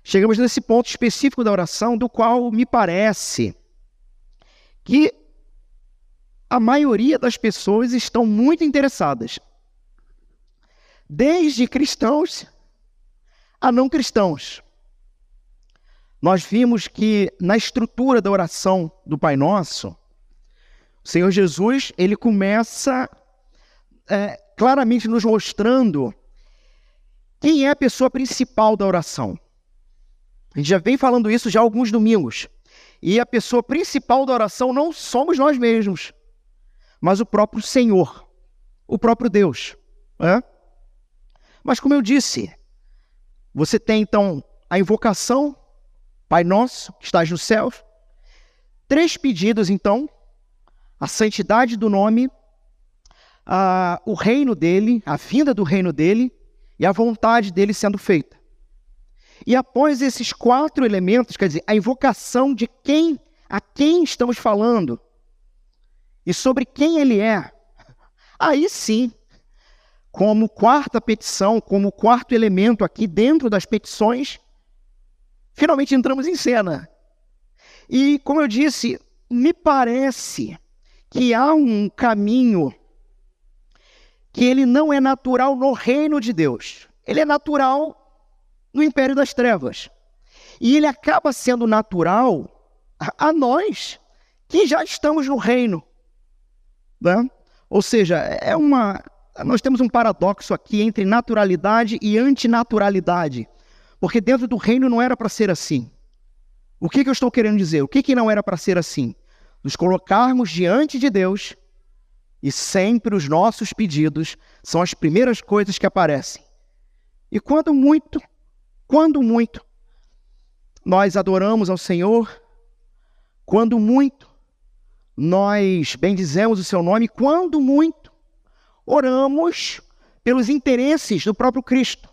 chegamos nesse ponto específico da oração, do qual me parece que a maioria das pessoas estão muito interessadas, desde cristãos a não cristãos. Nós vimos que na estrutura da oração do Pai Nosso, o Senhor Jesus, ele começa claramente nos mostrando quem é a pessoa principal da oração. A gente já vem falando isso já há alguns domingos. E a pessoa principal da oração não somos nós mesmos, mas o próprio Senhor, o próprio Deus. Mas como eu disse, você tem então a invocação, Pai Nosso, que estás nos céus. 3 pedidos então: a santidade do nome, o reino dele, a vinda do reino dele e a vontade dele sendo feita. E após esses 4 elementos, quer dizer, a invocação de a quem estamos falando e sobre quem ele é, aí sim, como 4ª petição, como 4º elemento aqui dentro das petições, finalmente entramos em cena. E, como eu disse, me parece que há um caminho que ele não é natural no reino de Deus. Ele é natural no império das trevas. E ele acaba sendo natural a nós que já estamos no reino. Ou seja, nós temos um paradoxo aqui entre naturalidade e antinaturalidade. Porque dentro do reino não era para ser assim. O que eu estou querendo dizer? O que não era para ser assim? Nos colocarmos diante de Deus e sempre os nossos pedidos são as primeiras coisas que aparecem. E quando muito, nós adoramos ao Senhor, quando muito, nós bendizemos o seu nome, quando muito, oramos pelos interesses do próprio Cristo.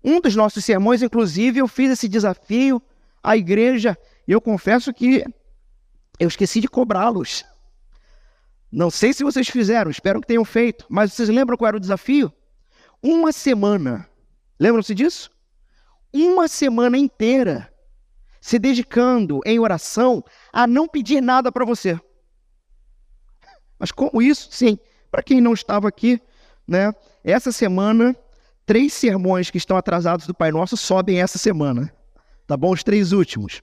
Um dos nossos sermões, inclusive, eu fiz esse desafio à igreja e eu confesso que eu esqueci de cobrá-los. Não sei se vocês fizeram, espero que tenham feito, mas vocês lembram qual era o desafio? 1 semana. Lembram-se disso? 1 semana inteira se dedicando em oração a não pedir nada para você. Mas como isso? Sim, para quem não estava aqui, essa semana, 3 sermões que estão atrasados do Pai Nosso sobem essa semana. Tá bom? Os 3 últimos.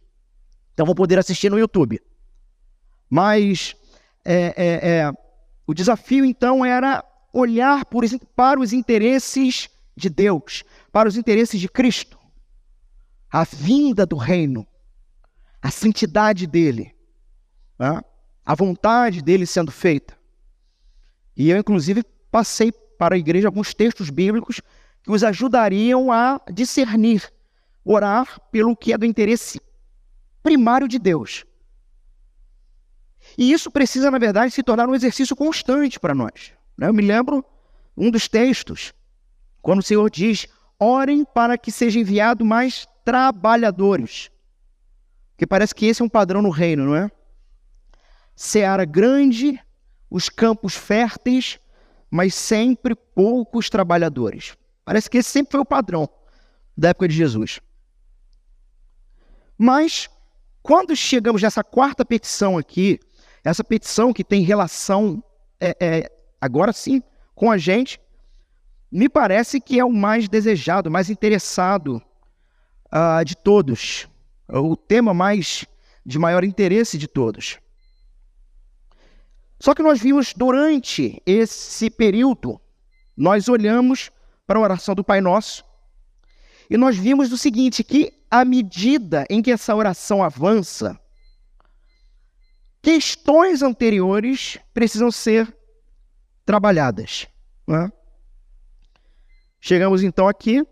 Então vou poder assistir no YouTube. Mas o desafio então era olhar para os interesses de Deus, para os interesses de Cristo. A vinda do reino, a santidade dele, a vontade dele sendo feita. E eu, inclusive, passei para a igreja alguns textos bíblicos que os ajudariam a discernir, orar pelo que é do interesse primário de Deus. E isso precisa, na verdade, se tornar um exercício constante para nós. Eu me lembro um dos textos, quando o Senhor diz: orem para que seja enviado mais trabalhadores. Porque parece que esse é um padrão no reino, não é? Seara grande, os campos férteis, mas sempre poucos trabalhadores. Parece que esse sempre foi o padrão da época de Jesus. Mas, quando chegamos nessa 4ª petição aqui, essa petição que tem relação, agora sim, com a gente, me parece que é o mais desejado, mais interessado de todos. O tema de maior interesse de todos. Só que nós vimos durante esse período, nós olhamos para a oração do Pai Nosso e nós vimos o seguinte, que à medida em que essa oração avança, questões anteriores precisam ser trabalhadas. Chegamos então aqui,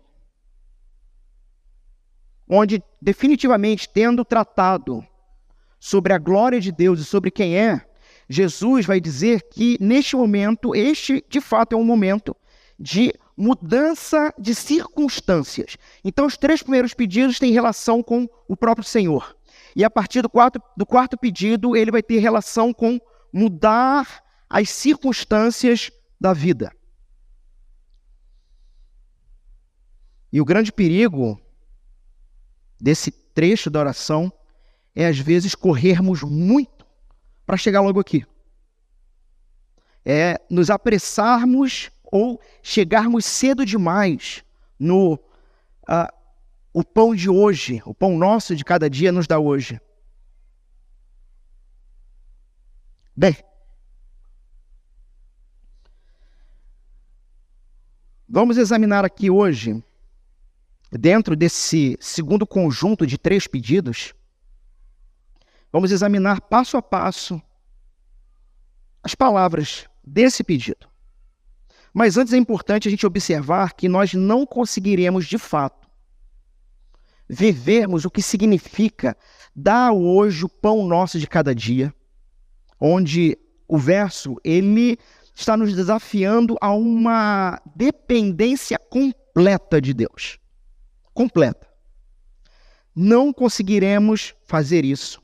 onde definitivamente, tendo tratado sobre a glória de Deus e sobre quem é, Jesus vai dizer que neste momento, este de fato é um momento de mudança de circunstâncias. Então os 3 primeiros pedidos têm relação com o próprio Senhor. E a partir do 4º pedido, ele vai ter relação com mudar as circunstâncias da vida. E o grande perigo desse trecho da oração é, às vezes, corrermos muito para chegar logo aqui. É nos apressarmos ou chegarmos cedo demais no o pão de hoje, o pão nosso de cada dia nos dá hoje. Bem, vamos examinar aqui hoje, dentro desse segundo conjunto de 3 pedidos, vamos examinar passo a passo as palavras desse pedido. Mas antes é importante a gente observar que nós não conseguiremos, de fato, vivermos o que significa dar hoje o pão nosso de cada dia, onde o verso, ele está nos desafiando a uma dependência completa de Deus. Completa. Não conseguiremos fazer isso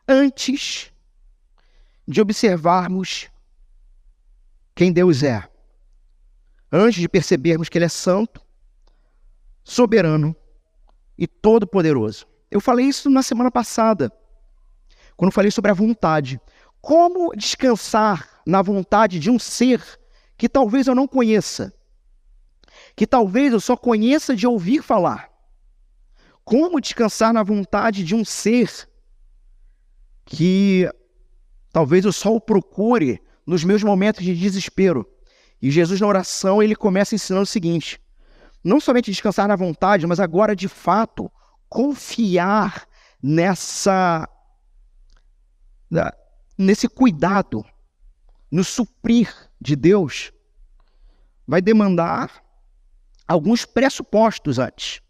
antes de observarmos quem Deus é. Antes de percebermos que Ele é santo, soberano e todo-poderoso. Eu falei isso na semana passada, quando falei sobre a vontade. Como descansar na vontade de um ser que talvez eu não conheça, que talvez eu só conheça de ouvir falar? Como descansar na vontade de um ser que talvez eu só o procure nos meus momentos de desespero? E Jesus, na oração, ele começa ensinando o seguinte: não somente descansar na vontade, mas agora, de fato, confiar nesse cuidado, no suprir de Deus, vai demandar alguns pressupostos antes.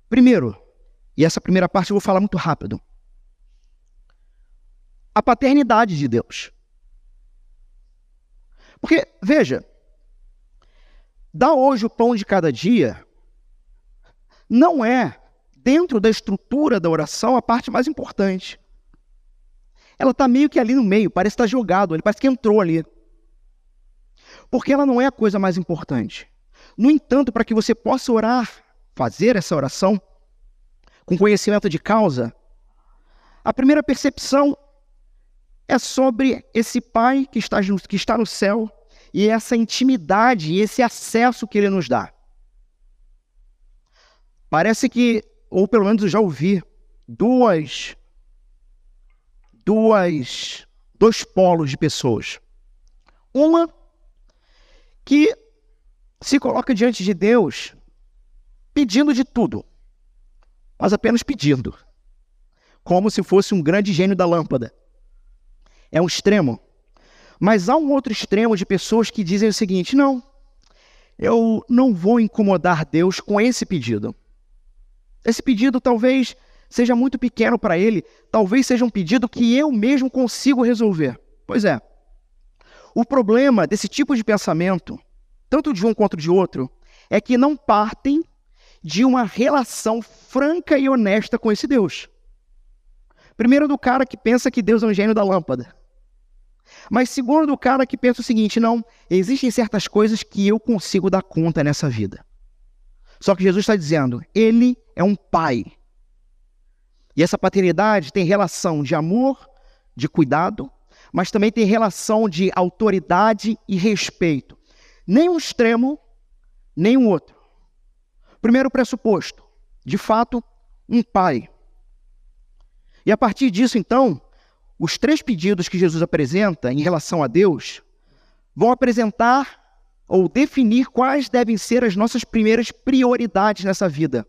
Primeiro, e essa primeira parte eu vou falar muito rápido, a paternidade de Deus. Porque, veja, dar hoje o pão de cada dia não é, dentro da estrutura da oração, a parte mais importante. Ela está meio que ali no meio, parece estar jogado, ele parece que entrou ali. Porque ela não é a coisa mais importante. No entanto, para que você possa orar, fazer essa oração com conhecimento de causa, a primeira percepção é sobre esse Pai que está no céu e essa intimidade e esse acesso que Ele nos dá. Parece que, ou pelo menos eu já ouvi, dois polos de pessoas. Uma que se coloca diante de Deus pedindo de tudo, mas apenas pedindo, como se fosse um grande gênio da lâmpada. É um extremo. Mas há um outro extremo de pessoas que dizem o seguinte: não, eu não vou incomodar Deus com esse pedido. Esse pedido talvez seja muito pequeno para Ele, talvez seja um pedido que eu mesmo consigo resolver. Pois é, o problema desse tipo de pensamento, tanto de um quanto de outro, é que não partem de uma relação franca e honesta com esse Deus. Primeiro, do cara que pensa que Deus é um gênio da lâmpada. Mas segundo, do cara que pensa o seguinte: não, existem certas coisas que eu consigo dar conta nessa vida. Só que Jesus está dizendo, Ele é um pai. E essa paternidade tem relação de amor, de cuidado, mas também tem relação de autoridade e respeito. Nem um extremo, nem um outro. Primeiro pressuposto, de fato, um pai. E a partir disso, então, os 3 pedidos que Jesus apresenta em relação a Deus vão apresentar ou definir quais devem ser as nossas primeiras prioridades nessa vida.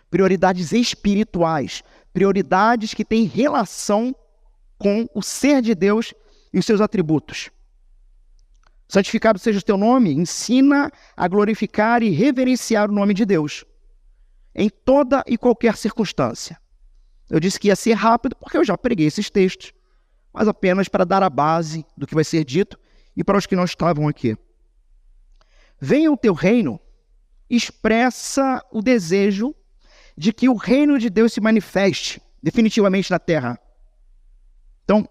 Prioridades espirituais, prioridades que têm relação com o ser de Deus e os seus atributos. Santificado seja o teu nome, ensina a glorificar e reverenciar o nome de Deus, em toda e qualquer circunstância. Eu disse que ia ser rápido porque eu já preguei esses textos, mas apenas para dar a base do que vai ser dito e para os que não estavam aqui. Venha o teu reino, expressa o desejo de que o reino de Deus se manifeste definitivamente na terra. Então,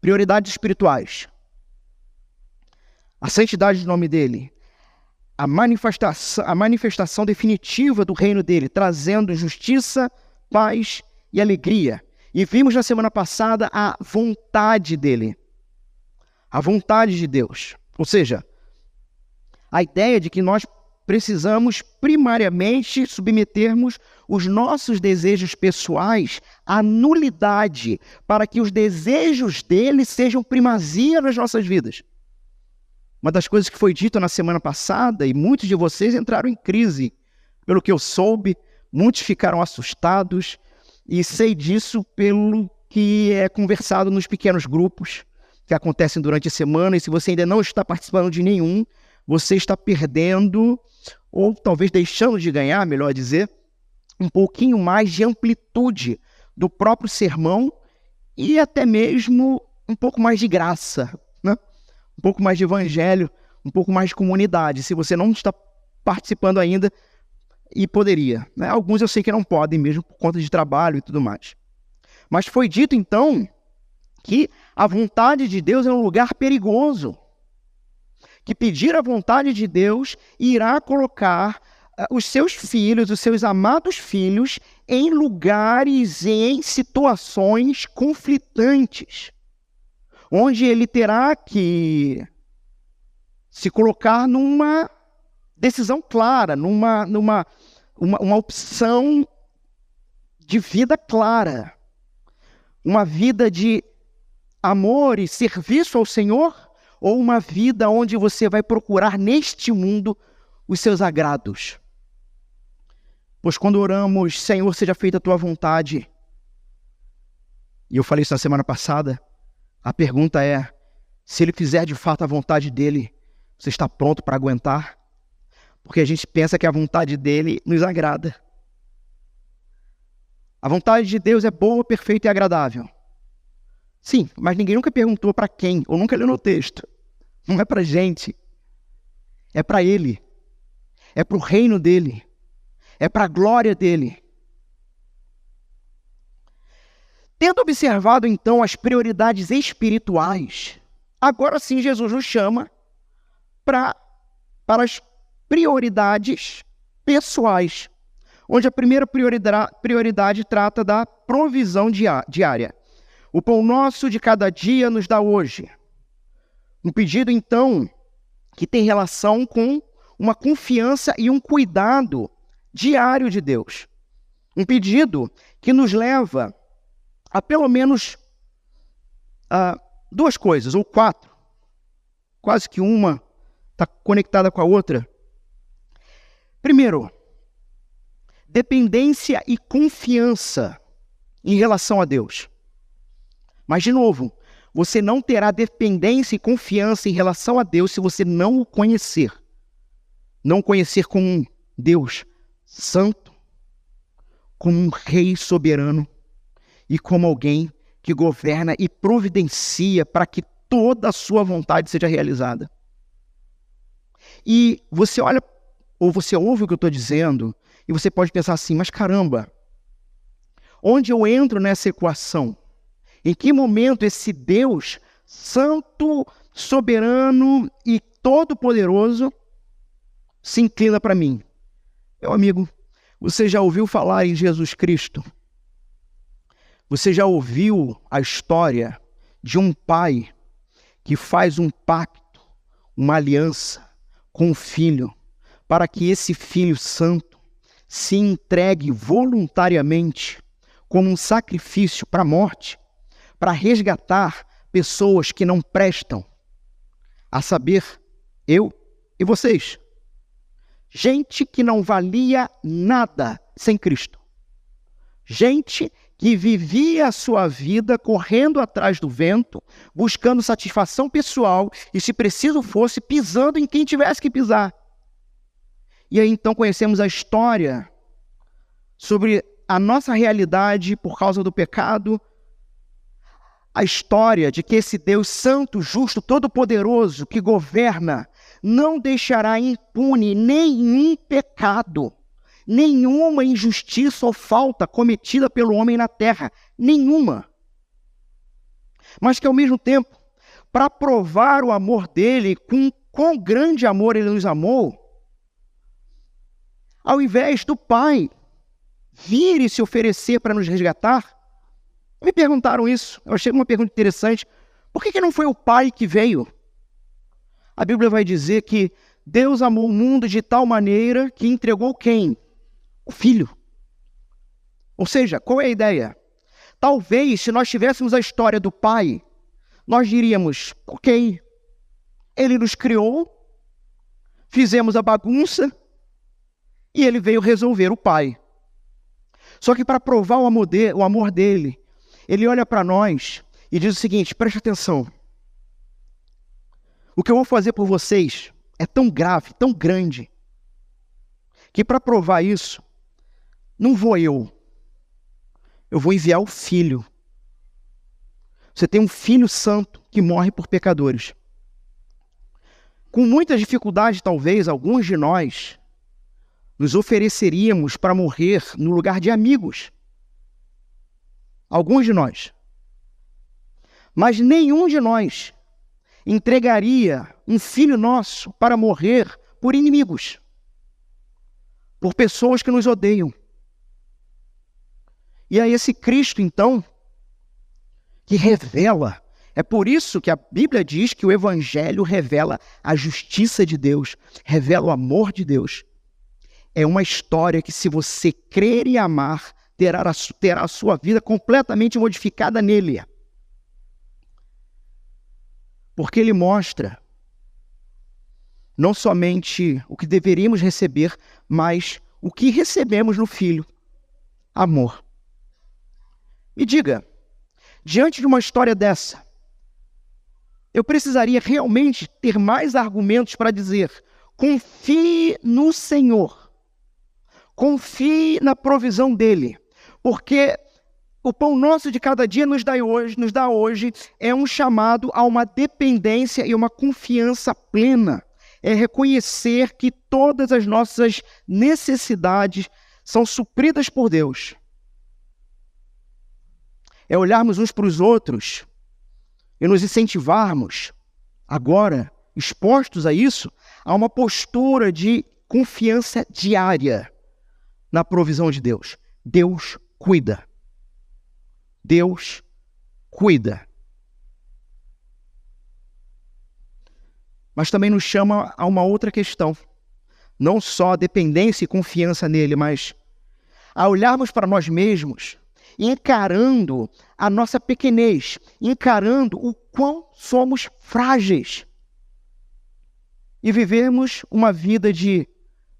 prioridades espirituais. A santidade do nome dele, a manifestação definitiva do reino dele, trazendo justiça, paz e alegria. E vimos na semana passada a vontade dele, a vontade de Deus. Ou seja, a ideia de que nós precisamos primariamente submetermos os nossos desejos pessoais à nulidade, para que os desejos dele sejam primazia nas nossas vidas. Uma das coisas que foi dita na semana passada, e muitos de vocês entraram em crise, pelo que eu soube, muitos ficaram assustados, e sei disso pelo que é conversado nos pequenos grupos que acontecem durante a semana, e se você ainda não está participando de nenhum, você está perdendo, ou talvez deixando de ganhar, melhor dizer, um pouquinho mais de amplitude do próprio sermão e até mesmo um pouco mais de graça, né? Um pouco mais de evangelho, um pouco mais de comunidade, se você não está participando ainda e poderia, né? Alguns eu sei que não podem mesmo por conta de trabalho e tudo mais. Mas foi dito então que a vontade de Deus é um lugar perigoso, que pedir a vontade de Deus irá colocar os seus filhos, os seus amados filhos, em lugares e em situações conflitantes, onde ele terá que se colocar numa decisão clara, uma opção de vida clara, uma vida de amor e serviço ao Senhor, ou uma vida onde você vai procurar neste mundo os seus agrados. Pois quando oramos, Senhor, seja feita a tua vontade, e eu falei isso na semana passada, a pergunta é, se ele fizer de fato a vontade dele, você está pronto para aguentar? Porque a gente pensa que a vontade dele nos agrada. A vontade de Deus é boa, perfeita e agradável. Sim, mas ninguém nunca perguntou para quem, ou nunca leu no texto. Não é para gente, é para ele, é para o reino dele, é para a glória dele. Tendo observado então as prioridades espirituais, agora sim Jesus nos chama para as prioridades pessoais, onde a primeira prioridade trata da provisão diária. O pão nosso de cada dia nos dá hoje. Um pedido, então, que tem relação com uma confiança e um cuidado diário de Deus. Um pedido que nos leva a pelo menos duas coisas, ou quatro. Quase que uma está conectada com a outra. Primeiro, dependência e confiança em relação a Deus. Mas, de novo, você não terá dependência e confiança em relação a Deus se você não o conhecer. Não o conhecer como um Deus santo, como um rei soberano e como alguém que governa e providencia para que toda a sua vontade seja realizada. E você olha, ou você ouve o que eu estou dizendo, e você pode pensar assim, mas caramba, onde eu entro nessa equação? Em que momento esse Deus santo, soberano e todo-poderoso se inclina para mim? Meu amigo, você já ouviu falar em Jesus Cristo? Você já ouviu a história de um pai que faz um pacto, uma aliança com o filho, para que esse filho santo se entregue voluntariamente como um sacrifício para a morte, para resgatar pessoas que não prestam, a saber, eu e vocês. Gente que não valia nada sem Cristo. Gente que vivia a sua vida correndo atrás do vento, buscando satisfação pessoal e, se preciso fosse, pisando em quem tivesse que pisar. E aí então conhecemos a história sobre a nossa realidade por causa do pecado, a história de que esse Deus santo, justo, todo-poderoso, que governa, não deixará impune nenhum pecado, nenhuma injustiça ou falta cometida pelo homem na terra, nenhuma. Mas que ao mesmo tempo, para provar o amor dele, com quão grande amor ele nos amou, Ao invés do Pai vir e se oferecer para nos resgatar, me perguntaram isso, eu achei uma pergunta interessante. Por que não foi o Pai que veio? A Bíblia vai dizer que Deus amou o mundo de tal maneira que entregou quem? O Filho. Ou seja, qual é a ideia? Talvez, se nós tivéssemos a história do Pai, nós diríamos, ok, Ele nos criou, fizemos a bagunça e Ele veio resolver o Pai. Só que para provar o amor dele, Ele olha para nós e diz o seguinte, preste atenção. O que eu vou fazer por vocês é tão grave, tão grande, que para provar isso, não vou eu vou enviar o Filho. Você tem um Filho Santo que morre por pecadores. Com muitas dificuldades, talvez, alguns de nós nos ofereceríamos para morrer no lugar de amigos. Alguns de nós. Mas nenhum de nós entregaria um filho nosso para morrer por inimigos, por pessoas que nos odeiam. E é esse Cristo, então, que revela. É por isso que a Bíblia diz que o Evangelho revela a justiça de Deus, revela o amor de Deus. É uma história que, se você crer e amar, terá a sua vida completamente modificada nele. Porque ele mostra não somente o que deveríamos receber, mas o que recebemos no Filho, amor. Me diga, diante de uma história dessa, eu precisaria realmente ter mais argumentos para dizer, confie no Senhor, confie na provisão dele, porque o pão nosso de cada dia nos dá hoje é um chamado a uma dependência e uma confiança plena. É reconhecer que todas as nossas necessidades são supridas por Deus. É olharmos uns para os outros e nos incentivarmos, agora, expostos a isso, a uma postura de confiança diária na provisão de Deus. Deus cuida. Deus cuida. Mas também nos chama a uma outra questão. Não só a dependência e confiança nele, mas a olharmos para nós mesmos, encarando a nossa pequenez, encarando o quão somos frágeis. E vivemos uma vida de,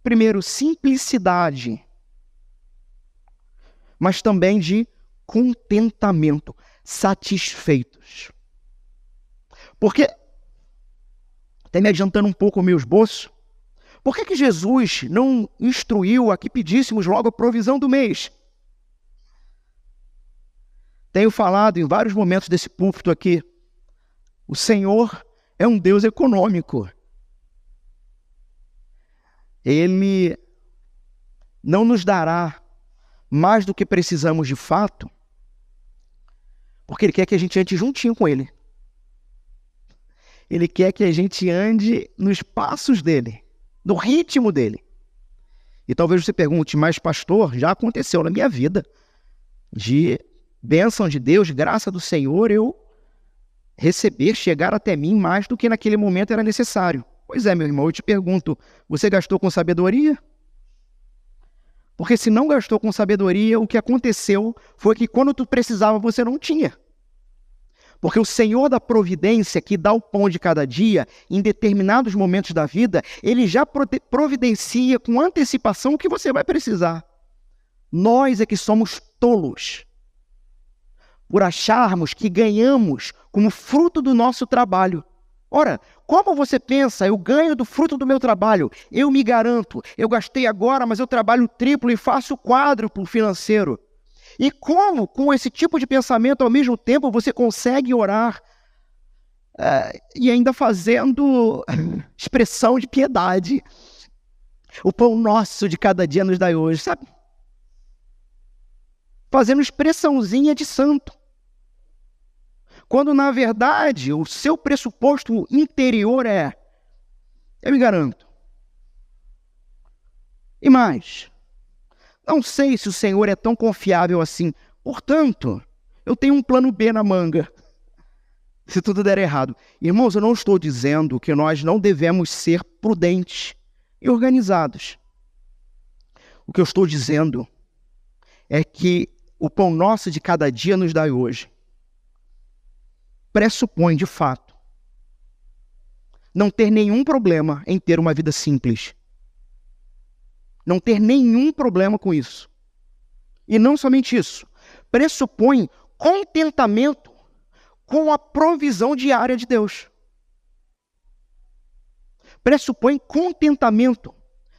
primeiro, simplicidade, mas também de contentamento, satisfeitos. Porque, até me adiantando um pouco o meu esboço, por que Jesus não instruiu a que pedíssemos logo a provisão do mês? Tenho falado em vários momentos desse púlpito aqui, o Senhor é um Deus econômico. Ele não nos dará mais do que precisamos de fato, porque Ele quer que a gente ande juntinho com Ele. Ele quer que a gente ande nos passos dEle, no ritmo dEle. E talvez você pergunte, mas pastor, já aconteceu na minha vida, de bênção de Deus, graça do Senhor, eu receber, chegar até mim mais do que naquele momento era necessário. Pois é, meu irmão, eu te pergunto, você gastou com sabedoria? Porque se não gastou com sabedoria, o que aconteceu foi que quando tu precisava, você não tinha. Porque o Senhor da providência, que dá o pão de cada dia, em determinados momentos da vida, Ele já providencia com antecipação o que você vai precisar. Nós é que somos tolos por acharmos que ganhamos como fruto do nosso trabalho. Ora, como você pensa, eu ganho do fruto do meu trabalho, eu me garanto, eu gastei agora, mas eu trabalho triplo e faço quádruplo financeiro. E como, com esse tipo de pensamento, ao mesmo tempo, você consegue orar e ainda fazendo expressão de piedade? O pão nosso de cada dia nos dai hoje, sabe? Fazendo expressãozinha de santo. Quando, na verdade, o seu pressuposto interior é, eu me garanto. E mais? Não sei se o Senhor é tão confiável assim. Portanto, eu tenho um plano B na manga, se tudo der errado. Irmãos, eu não estou dizendo que nós não devemos ser prudentes e organizados. O que eu estou dizendo é que o pão nosso de cada dia nos dai hoje pressupõe, de fato, não ter nenhum problema em ter uma vida simples. Não ter nenhum problema com isso. E não somente isso, pressupõe contentamento com a provisão diária de Deus. Pressupõe contentamento,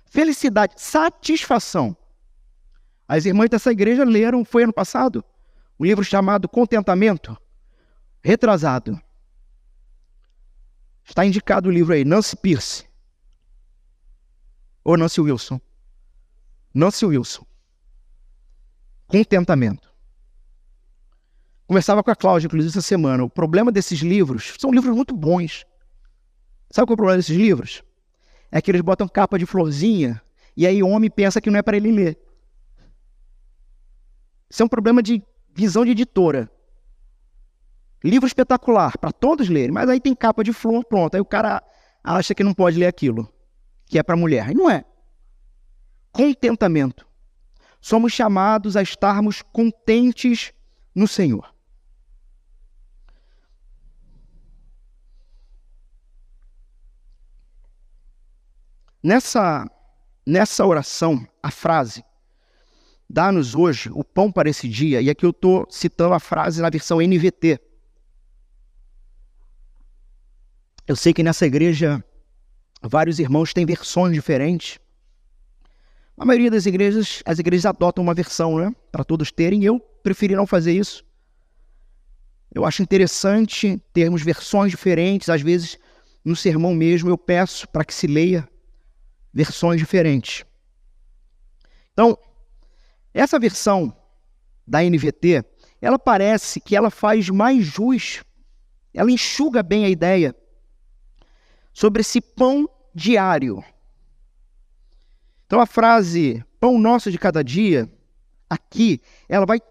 felicidade, satisfação. As irmãs dessa igreja leram, foi ano passado, um livro chamado Contentamento, retrasado. Está indicado o livro aí, Nancy Pierce. Ou Nancy Wilson. Nancy Wilson. Contentamento. Conversava com a Cláudia, inclusive, essa semana. O problema desses livros, são livros muito bons. Sabe qual é o problema desses livros? É que eles botam capa de florzinha e aí o homem pensa que não é para ele ler. Isso é um problema de visão de editora. Livro espetacular, para todos lerem, mas aí tem capa de flor, pronto. Aí o cara acha que não pode ler aquilo, que é para mulher. E não é. Contentamento. Somos chamados a estarmos contentes no Senhor. Nessa oração, a frase, dá-nos hoje o pão para esse dia, e aqui eu estou citando a frase na versão NVT. Eu sei que nessa igreja vários irmãos têm versões diferentes. A maioria das igrejas, as igrejas adotam uma versão, né? Para todos terem. Eu preferi não fazer isso. Eu acho interessante termos versões diferentes. Às vezes, no sermão mesmo, eu peço para que se leia versões diferentes. Então, essa versão da NVT, ela parece que ela faz mais jus, ela enxuga bem a ideia sobre esse pão diário. Então a frase pão nosso de cada dia, aqui,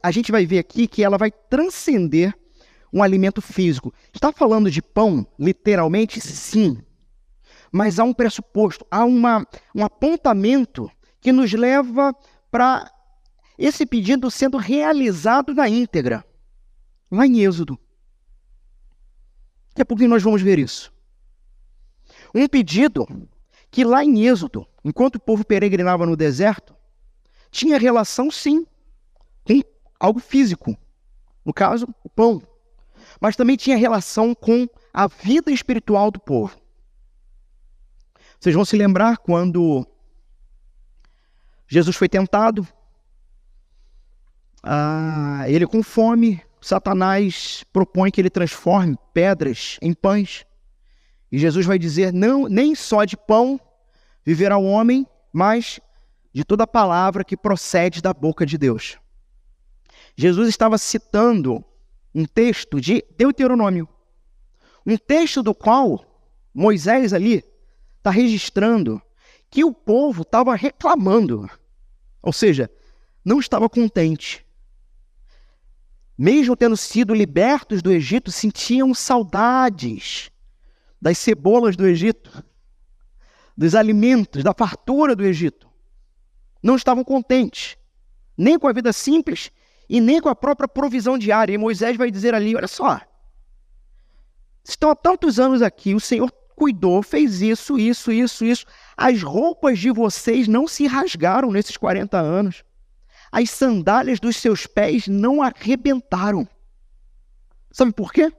a gente vai ver aqui que ela vai transcender um alimento físico. Está falando de pão, literalmente? Sim. Mas há um pressuposto, há um apontamento que nos leva para esse pedido sendo realizado na íntegra. Lá em Êxodo. Daqui a pouquinho nós vamos ver isso. Um pedido que lá em Êxodo, enquanto o povo peregrinava no deserto, tinha relação, sim, com algo físico. No caso, o pão. Mas também tinha relação com a vida espiritual do povo. Vocês vão se lembrar quando Jesus foi tentado, ele com fome, Satanás propõe que ele transforme pedras em pães. E Jesus vai dizer, não, nem só de pão viverá o homem, mas de toda palavra que procede da boca de Deus. Jesus estava citando um texto de Deuteronômio. Um texto do qual Moisés ali está registrando que o povo estava reclamando. Ou seja, não estava contente. Mesmo tendo sido libertos do Egito, sentiam saudades das cebolas do Egito, dos alimentos, da fartura do Egito. Não estavam contentes, nem com a vida simples e nem com a própria provisão diária. E Moisés vai dizer ali, olha só, estão há tantos anos aqui, o Senhor cuidou, fez isso. As roupas de vocês não se rasgaram nesses 40 anos. As sandálias dos seus pés não arrebentaram. Sabe por quê?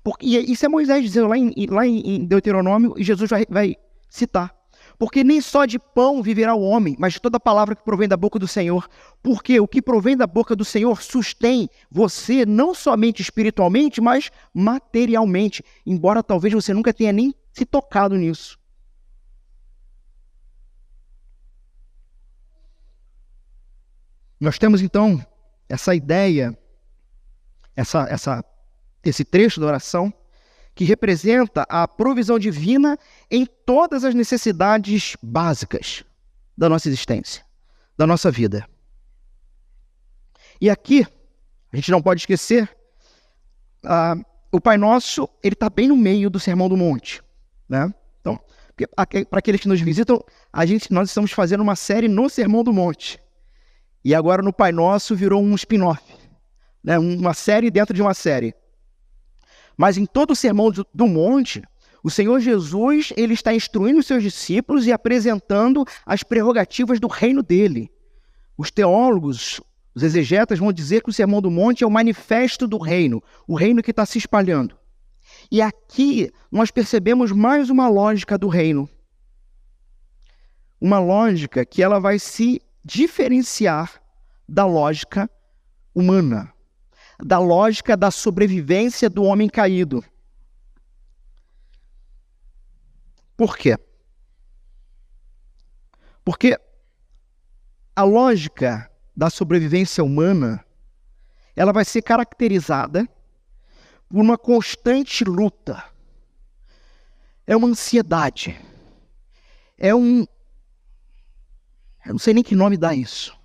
Porque, isso é Moisés dizendo lá em Deuteronômio, e Jesus vai citar. Porque nem só de pão viverá o homem, mas de toda palavra que provém da boca do Senhor. Porque o que provém da boca do Senhor sustém você não somente espiritualmente, mas materialmente. Embora talvez você nunca tenha nem se tocado nisso. Nós temos então essa ideia, esse trecho da oração, que representa a provisão divina em todas as necessidades básicas. da nossa existência, da nossa vida. E aqui, a gente não pode esquecer, o Pai Nosso, ele está bem no meio do Sermão do Monte, né? Então, para aqueles que nos visitam, nós estamos fazendo uma série no Sermão do Monte. E agora no Pai Nosso virou um spin-off, né? Uma série dentro de uma série. Mas em todo o Sermão do Monte, o Senhor Jesus, ele está instruindo os seus discípulos e apresentando as prerrogativas do reino dele. Os teólogos, os exegetas vão dizer que o Sermão do Monte é o manifesto do reino, o reino que está se espalhando. E aqui nós percebemos mais uma lógica do reino. Uma lógica que ela vai se diferenciar da lógica humana, da lógica da sobrevivência do homem caído. Por quê? Porque a lógica da sobrevivência humana, ela vai ser caracterizada por uma constante luta. É uma ansiedade. Eu não sei nem que nome dá isso.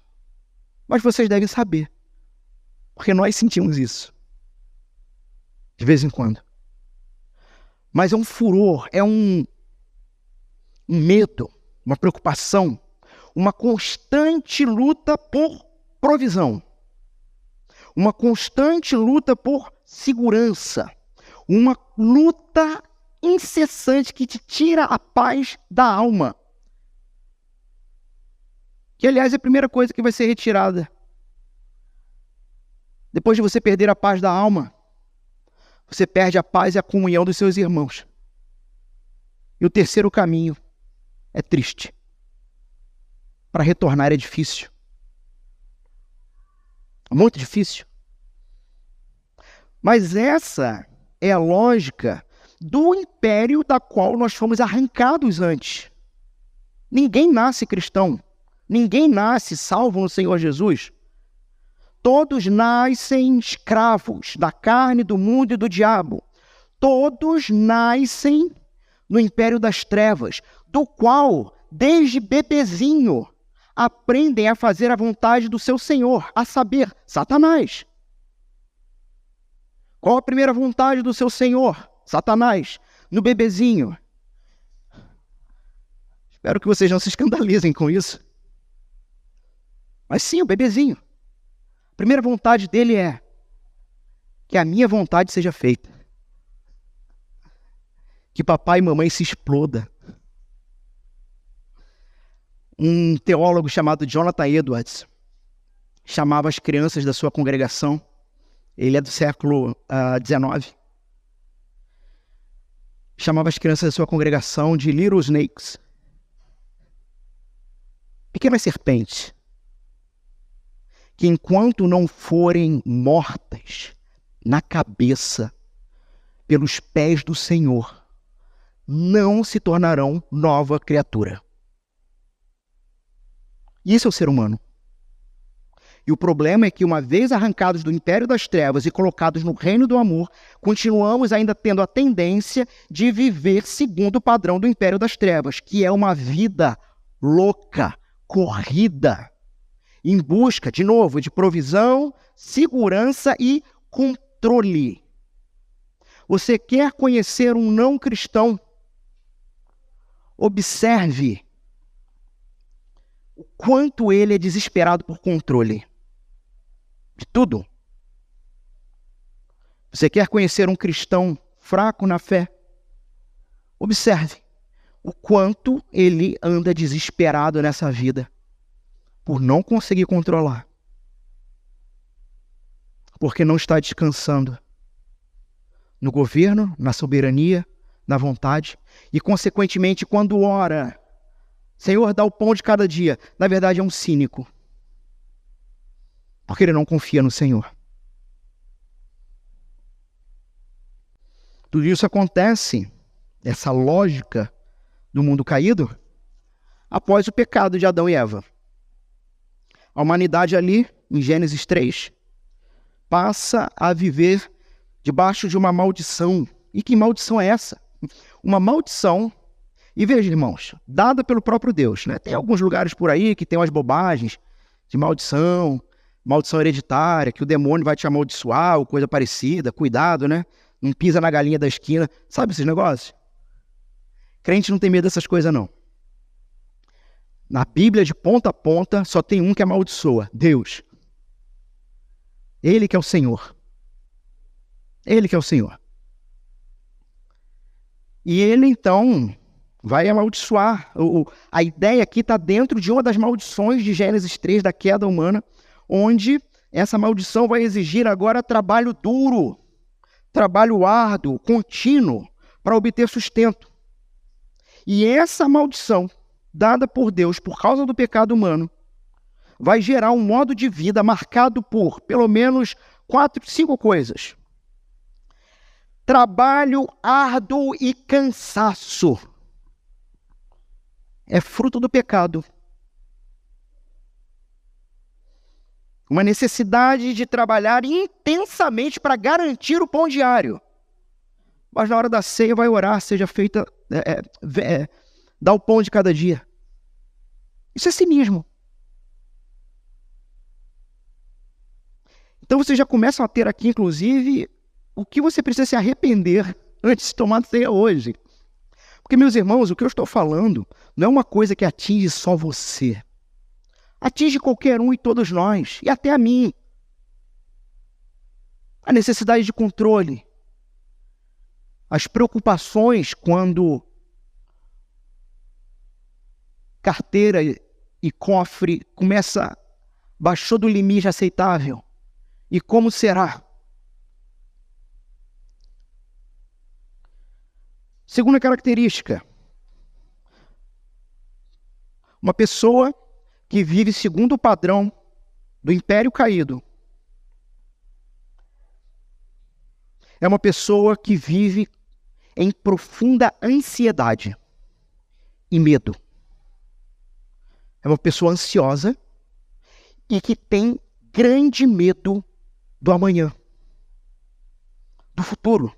Mas vocês devem saber. Porque nós sentimos isso. De vez em quando. Mas é um furor, é um medo, uma preocupação, uma constante luta por provisão. Uma constante luta por segurança. Uma luta incessante que te tira a paz da alma. Que, aliás, é a primeira coisa que vai ser retirada. Depois de você perder a paz da alma, você perde a paz e a comunhão dos seus irmãos. E o terceiro caminho é triste. Para retornar é difícil. Muito difícil. Mas essa é a lógica do império da qual nós fomos arrancados antes. Ninguém nasce cristão. Ninguém nasce salvo no Senhor Jesus. Todos nascem escravos da carne, do mundo e do diabo. Todos nascem no império das trevas, do qual, desde bebezinho, aprendem a fazer a vontade do seu Senhor, a saber, Satanás. Qual a primeira vontade do seu Senhor, Satanás? No bebezinho. Espero que vocês não se escandalizem com isso. Mas sim, o bebezinho. A primeira vontade dele é que a minha vontade seja feita. Que papai e mamãe se exploda. Um teólogo chamado Jonathan Edwards chamava as crianças da sua congregação, ele é do século XIX, chamava as crianças da sua congregação de little snakes, pequenas serpentes, que enquanto não forem mortas na cabeça pelos pés do Senhor, não se tornarão nova criatura. Isso é o ser humano. E o problema é que, uma vez arrancados do império das trevas e colocados no reino do amor, continuamos ainda tendo a tendência de viver segundo o padrão do império das trevas, que é uma vida louca, corrida, em busca, de novo, de provisão, segurança e controle. Você quer conhecer um não cristão? Observe o quanto ele é desesperado por controle de tudo. Você quer conhecer um cristão fraco na fé? Observe o quanto ele anda desesperado nessa vida por não conseguir controlar, porque não está descansando no governo, na soberania, na vontade, e consequentemente quando ora, Senhor, dá o pão de cada dia, na verdade é um cínico, porque ele não confia no Senhor. Tudo isso acontece, essa lógica do mundo caído, após o pecado de Adão e Eva. A humanidade ali, em Gênesis 3, passa a viver debaixo de uma maldição. E que maldição é essa? Uma maldição E veja, irmãos, dada pelo próprio Deus, né? Tem alguns lugares por aí que tem umas bobagens de maldição hereditária, que o demônio vai te amaldiçoar ou coisa parecida. Cuidado, né? Não pisa na galinha da esquina. Sabe esses negócios? Crente não tem medo dessas coisas, não. Na Bíblia, de ponta a ponta, só tem um que amaldiçoa: Deus. Ele que é o Senhor. Ele que é o Senhor. E ele, então, vai amaldiçoar. A ideia aqui está dentro de uma das maldições de Gênesis 3, da queda humana, onde essa maldição vai exigir agora trabalho duro, trabalho árduo, contínuo, para obter sustento. E essa maldição, dada por Deus por causa do pecado humano, vai gerar um modo de vida marcado por pelo menos 5 coisas. Trabalho árduo e cansaço. É fruto do pecado. Uma necessidade de trabalhar intensamente para garantir o pão diário. Mas na hora da ceia vai orar, seja feita, dá o pão de cada dia. Isso é cinismo. Então vocês já começam a ter aqui, inclusive, o que você precisa se arrepender antes de tomar ceia hoje. Porque, meus irmãos, o que eu estou falando não é uma coisa que atinge só você. Atinge qualquer um e todos nós, e até a mim. A necessidade de controle. As preocupações quando carteira e cofre baixou do limite aceitável. E como será? Segunda característica. Uma pessoa que vive segundo o padrão do império caído é uma pessoa que vive em profunda ansiedade e medo. É uma pessoa ansiosa e que tem grande medo do amanhã, do futuro.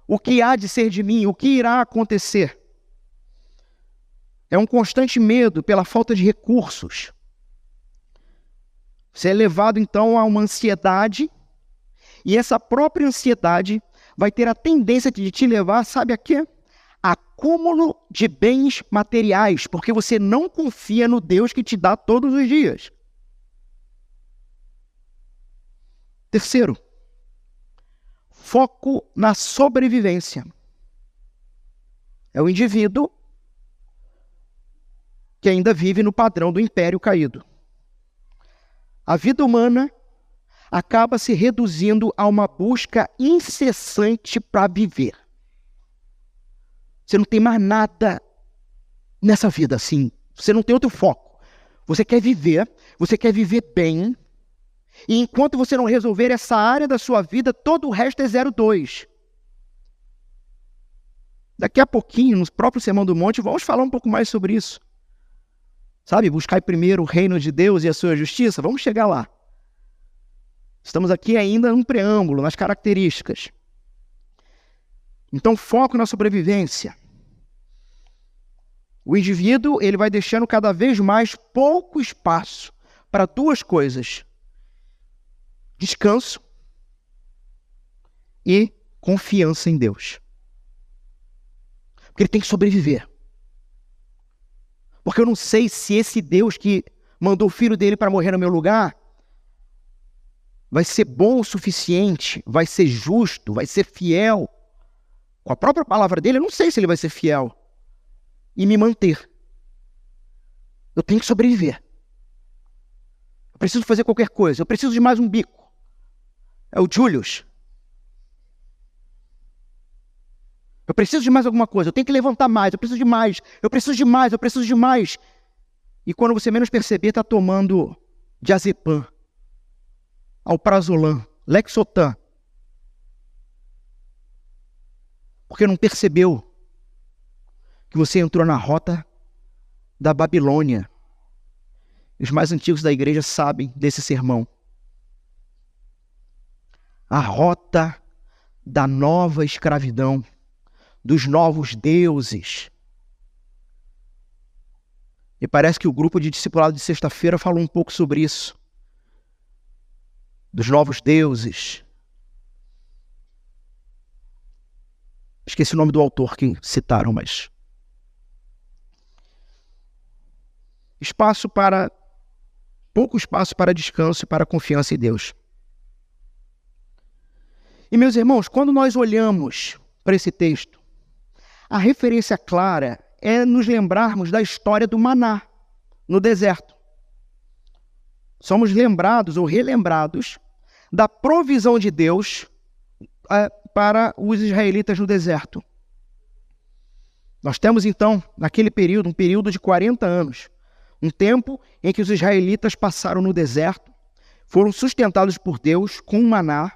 O que há de ser de mim? O que irá acontecer? É um constante medo pela falta de recursos. Você é levado, então, a uma ansiedade, e essa própria ansiedade vai ter a tendência de te levar, sabe a quê? Acúmulo de bens materiais, porque você não confia no Deus que te dá todos os dias. Terceiro, foco na sobrevivência. É o indivíduo que ainda vive no padrão do império caído. A vida humana acaba se reduzindo a uma busca incessante para viver. Você não tem mais nada nessa vida assim. Você não tem outro foco. Você quer viver bem, e enquanto você não resolver essa área da sua vida, todo o resto é 0,2. Daqui a pouquinho, no próprio Sermão do Monte, vamos falar um pouco mais sobre isso. Sabe, buscar primeiro o reino de Deus e a sua justiça? Vamos chegar lá. Estamos aqui ainda num preâmbulo, nas características. Então, foco na sobrevivência. O indivíduo, ele vai deixando cada vez mais pouco espaço para 2 coisas: descanso e confiança em Deus. Porque ele tem que sobreviver. Porque eu não sei se esse Deus que mandou o filho dele para morrer no meu lugar vai ser bom o suficiente, vai ser justo, vai ser fiel. Com a própria palavra dele, eu não sei se ele vai ser fiel e me manter. Eu tenho que sobreviver. Eu preciso fazer qualquer coisa. Eu preciso de mais um bico. É o Julius. Eu preciso de mais alguma coisa. Eu tenho que levantar mais. Eu preciso de mais. Eu preciso de mais. Eu preciso de mais. E quando você menos perceber, está tomando diazepam, alprazolam, lexotan. Porque não percebeu que você entrou na rota da Babilônia. Os mais antigos da igreja sabem desse sermão. A rota da nova escravidão, dos novos deuses, E parece que o grupo de discipulado de sexta-feira falou um pouco sobre isso. Dos novos deuses. Esqueci o nome do autor que citaram, mas... pouco espaço para descanso e para confiança em Deus. E, meus irmãos, quando nós olhamos para esse texto, a referência clara é nos lembrarmos da história do maná no deserto. Somos lembrados ou relembrados da provisão de Deus para os israelitas no deserto. Nós temos, então, naquele período, um período de 40 anos, um tempo em que os israelitas passaram no deserto, foram sustentados por Deus com o maná.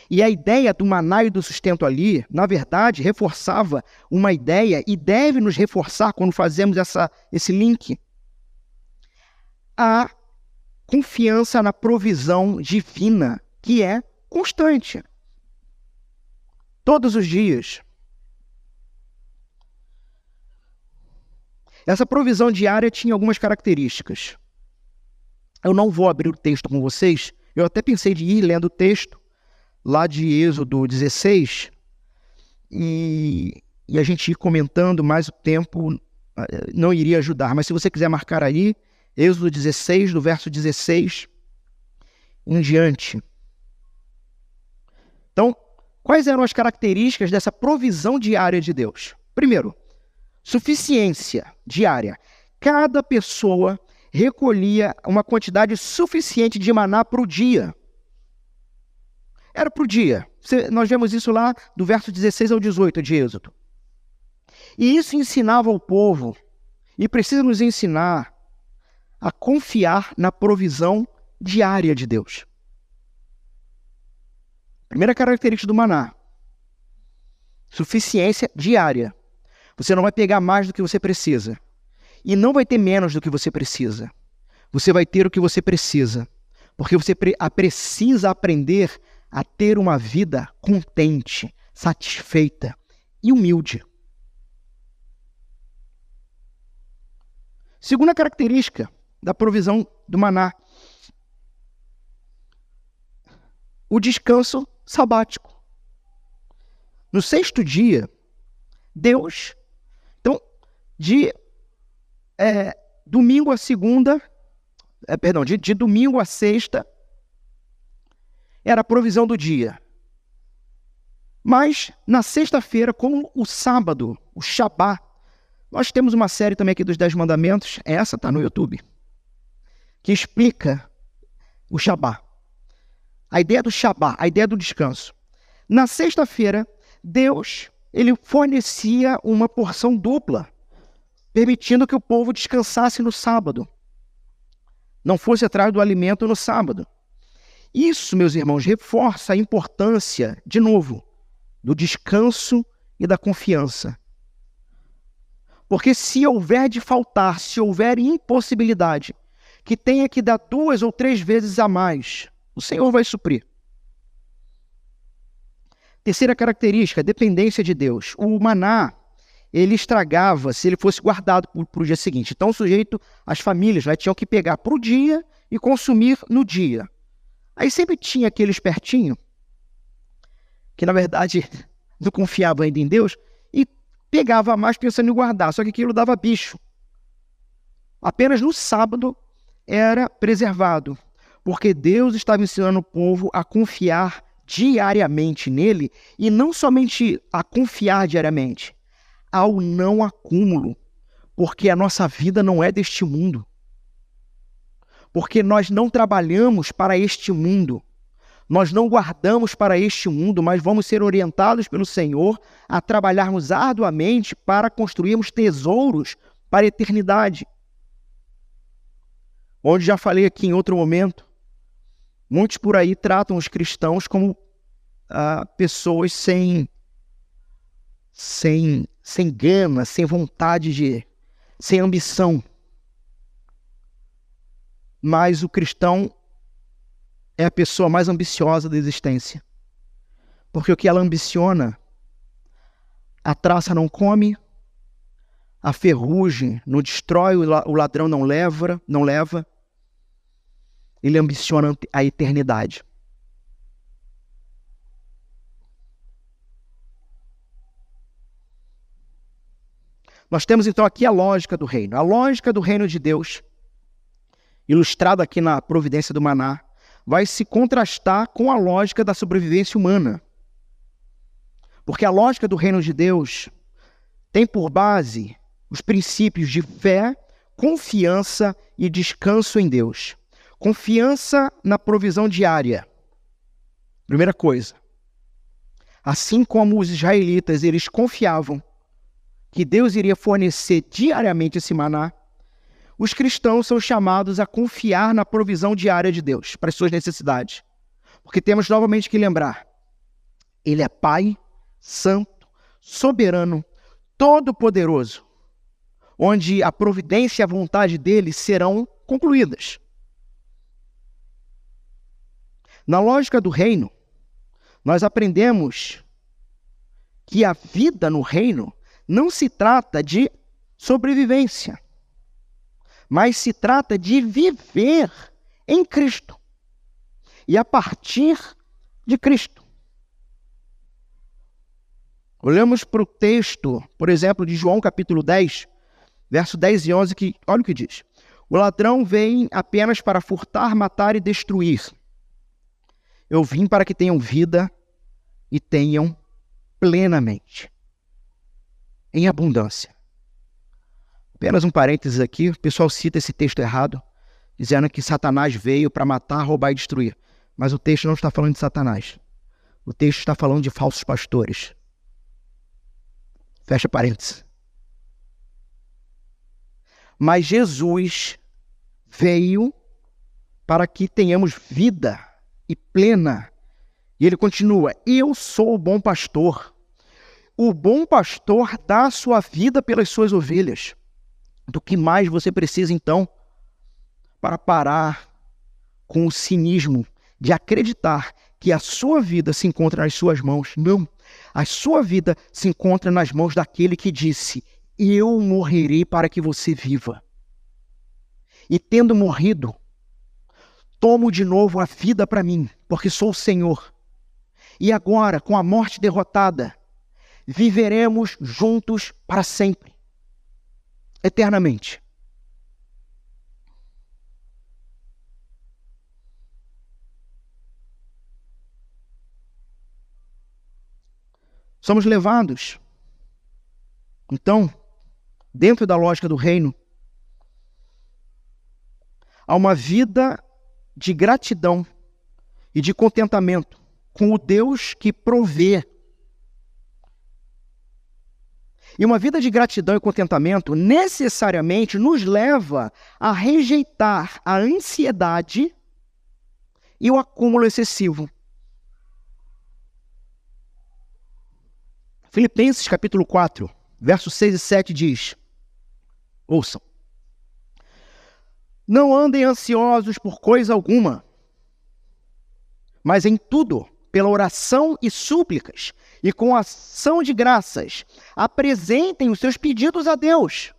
E a ideia do maná e do sustento ali, na verdade, reforçava uma ideia e deve nos reforçar quando fazemos esse link. A confiança na provisão divina, que é constante. Todos os dias. Essa provisão diária tinha algumas características. Eu não vou abrir o texto com vocês. Eu até pensei de ir lendo o texto lá de Êxodo 16 e a gente ir comentando, mais o tempo não iria ajudar. Mas se você quiser marcar aí, Êxodo 16, do verso 16 em diante. Então, quais eram as características dessa provisão diária de Deus? Primeiro, suficiência diária. Cada pessoa recolhia uma quantidade suficiente de maná para o dia. Era para o dia. Nós vemos isso lá do verso 16 ao 18 de Êxodo. E isso ensinava ao povo, e precisa nos ensinar, a confiar na provisão diária de Deus. Primeira característica do maná: suficiência diária. Você não vai pegar mais do que você precisa. E não vai ter menos do que você precisa. Você vai ter o que você precisa. Porque você precisa aprender a ter uma vida contente, satisfeita e humilde. Segunda característica da provisão do maná: o descanso sabático. No sexto dia, Deus... Então, de domingo a segunda... de domingo a sexta, era a provisão do dia. Mas, na sexta-feira, como o sábado, o Shabá, nós temos uma série também aqui dos 10 Mandamentos, essa está no YouTube, que explica o Shabá. A ideia do Shabá, a ideia do descanso. Na sexta-feira, Deus, ele fornecia uma porção dupla, permitindo que o povo descansasse no sábado. Não fosse atrás do alimento no sábado. Isso, meus irmãos, reforça a importância, de novo, do descanso e da confiança. Porque se houver de faltar, se houver impossibilidade, que tenha que dar 2 ou 3 vezes a mais, o Senhor vai suprir. Terceira característica, dependência de Deus. O maná, ele estragava se ele fosse guardado para o dia seguinte. Então, o sujeito, as famílias tinham que pegar para o dia e consumir no dia. Aí sempre tinha aquele espertinho, que na verdade não confiava ainda em Deus, e pegava mais pensando em guardar, só que aquilo dava bicho. Apenas no sábado era preservado, porque Deus estava ensinando o povo a confiar diariamente nele, e não somente a confiar diariamente, ao não acúmulo, porque a nossa vida não é deste mundo. Porque nós não trabalhamos para este mundo, nós não guardamos para este mundo, mas vamos ser orientados pelo Senhor a trabalharmos arduamente para construirmos tesouros para a eternidade. Onde já falei aqui em outro momento, muitos por aí tratam os cristãos como pessoas sem gana, sem vontade sem ambição. Mas o cristão é a pessoa mais ambiciosa da existência. Porque o que ela ambiciona, a traça não come, a ferrugem não destrói, o ladrão não leva. Ele ambiciona a eternidade. Nós temos então aqui a lógica do reino. A lógica do reino de Deus, ilustrada aqui na providência do maná, vai se contrastar com a lógica da sobrevivência humana. Porque a lógica do reino de Deus tem por base os princípios de fé, confiança e descanso em Deus. Confiança na provisão diária. Primeira coisa. Assim como os israelitas, eles confiavam que Deus iria fornecer diariamente esse maná, os cristãos são chamados a confiar na provisão diária de Deus para as suas necessidades. Porque temos novamente que lembrar, Ele é Pai, Santo, Soberano, Todo-Poderoso, onde a providência e a vontade dele serão concluídas. Na lógica do reino, nós aprendemos que a vida no reino não se trata de sobrevivência, mas se trata de viver em Cristo e a partir de Cristo. Olhamos para o texto, por exemplo, de João capítulo 10, verso 10 e 11, que olha o que diz. O ladrão vem apenas para furtar, matar e destruir. Eu vim para que tenham vida e tenham plenamente, em abundância. Apenas um parênteses aqui, o pessoal cita esse texto errado, dizendo que Satanás veio para matar, roubar e destruir. Mas o texto não está falando de Satanás. O texto está falando de falsos pastores. Fecha parênteses. Mas Jesus veio para que tenhamos vida e plena. E ele continua, eu sou o bom pastor. O bom pastor dá a sua vida pelas suas ovelhas. Do que mais você precisa, então, para parar com o cinismo de acreditar que a sua vida se encontra nas suas mãos? Não. A sua vida se encontra nas mãos daquele que disse, eu morrerei para que você viva. E tendo morrido, tomo de novo a vida para mim, porque sou o Senhor. E agora, com a morte derrotada, viveremos juntos para sempre, eternamente. Somos levados, então, dentro da lógica do reino, a uma vida de gratidão e de contentamento com o Deus que provê. E uma vida de gratidão e contentamento necessariamente nos leva a rejeitar a ansiedade e o acúmulo excessivo. Filipenses capítulo 4, versos 6 e 7 diz, ouçam, não andem ansiosos por coisa alguma, mas em tudo, pela oração e súplicas, e com ação de graças, apresentem os seus pedidos a Deus.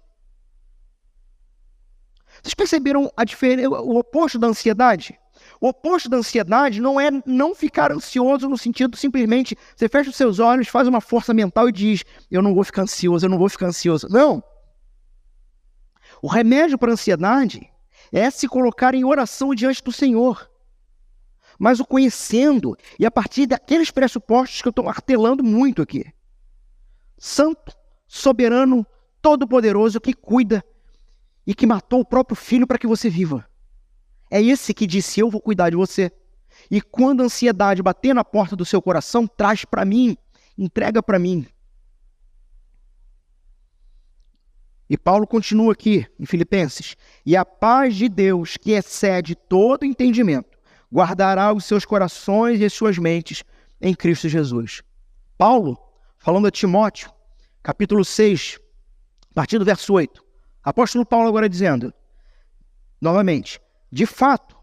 Vocês perceberam o oposto da ansiedade? O oposto da ansiedade não é não ficar ansioso no sentido simplesmente, você fecha os seus olhos, faz uma força mental e diz, eu não vou ficar ansioso, eu não vou ficar ansioso. Não. O remédio para a ansiedade é se colocar em oração diante do Senhor. Mas o conhecendo, e a partir daqueles pressupostos que eu estou martelando muito aqui. Santo, soberano, todo-poderoso, que cuida e que matou o próprio filho para que você viva. É esse que disse, eu vou cuidar de você. E quando a ansiedade bater na porta do seu coração, traz para mim, entrega para mim. E Paulo continua aqui em Filipenses. E a paz de Deus, que excede todo entendimento, guardará os seus corações e as suas mentes em Cristo Jesus. Paulo, falando a Timóteo, capítulo 6, a partir do verso 8. Apóstolo Paulo agora dizendo, novamente, de fato,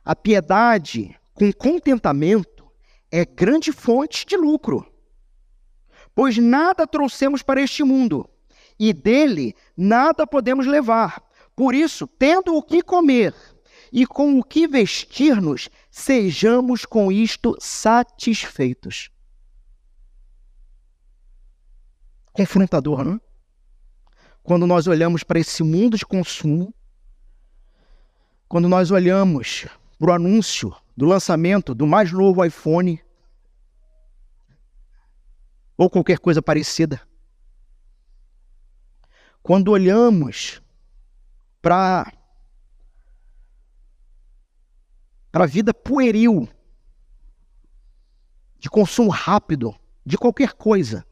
a piedade com contentamento é grande fonte de lucro, pois nada trouxemos para este mundo e dele nada podemos levar. Por isso, tendo o que comer e com o que vestir-nos, sejamos com isto satisfeitos. Confrontador, não é? Quando nós olhamos para esse mundo de consumo, quando nós olhamos para o anúncio do lançamento do mais novo iPhone, ou qualquer coisa parecida, quando olhamos para a vida pueril, de consumo rápido, de qualquer coisa,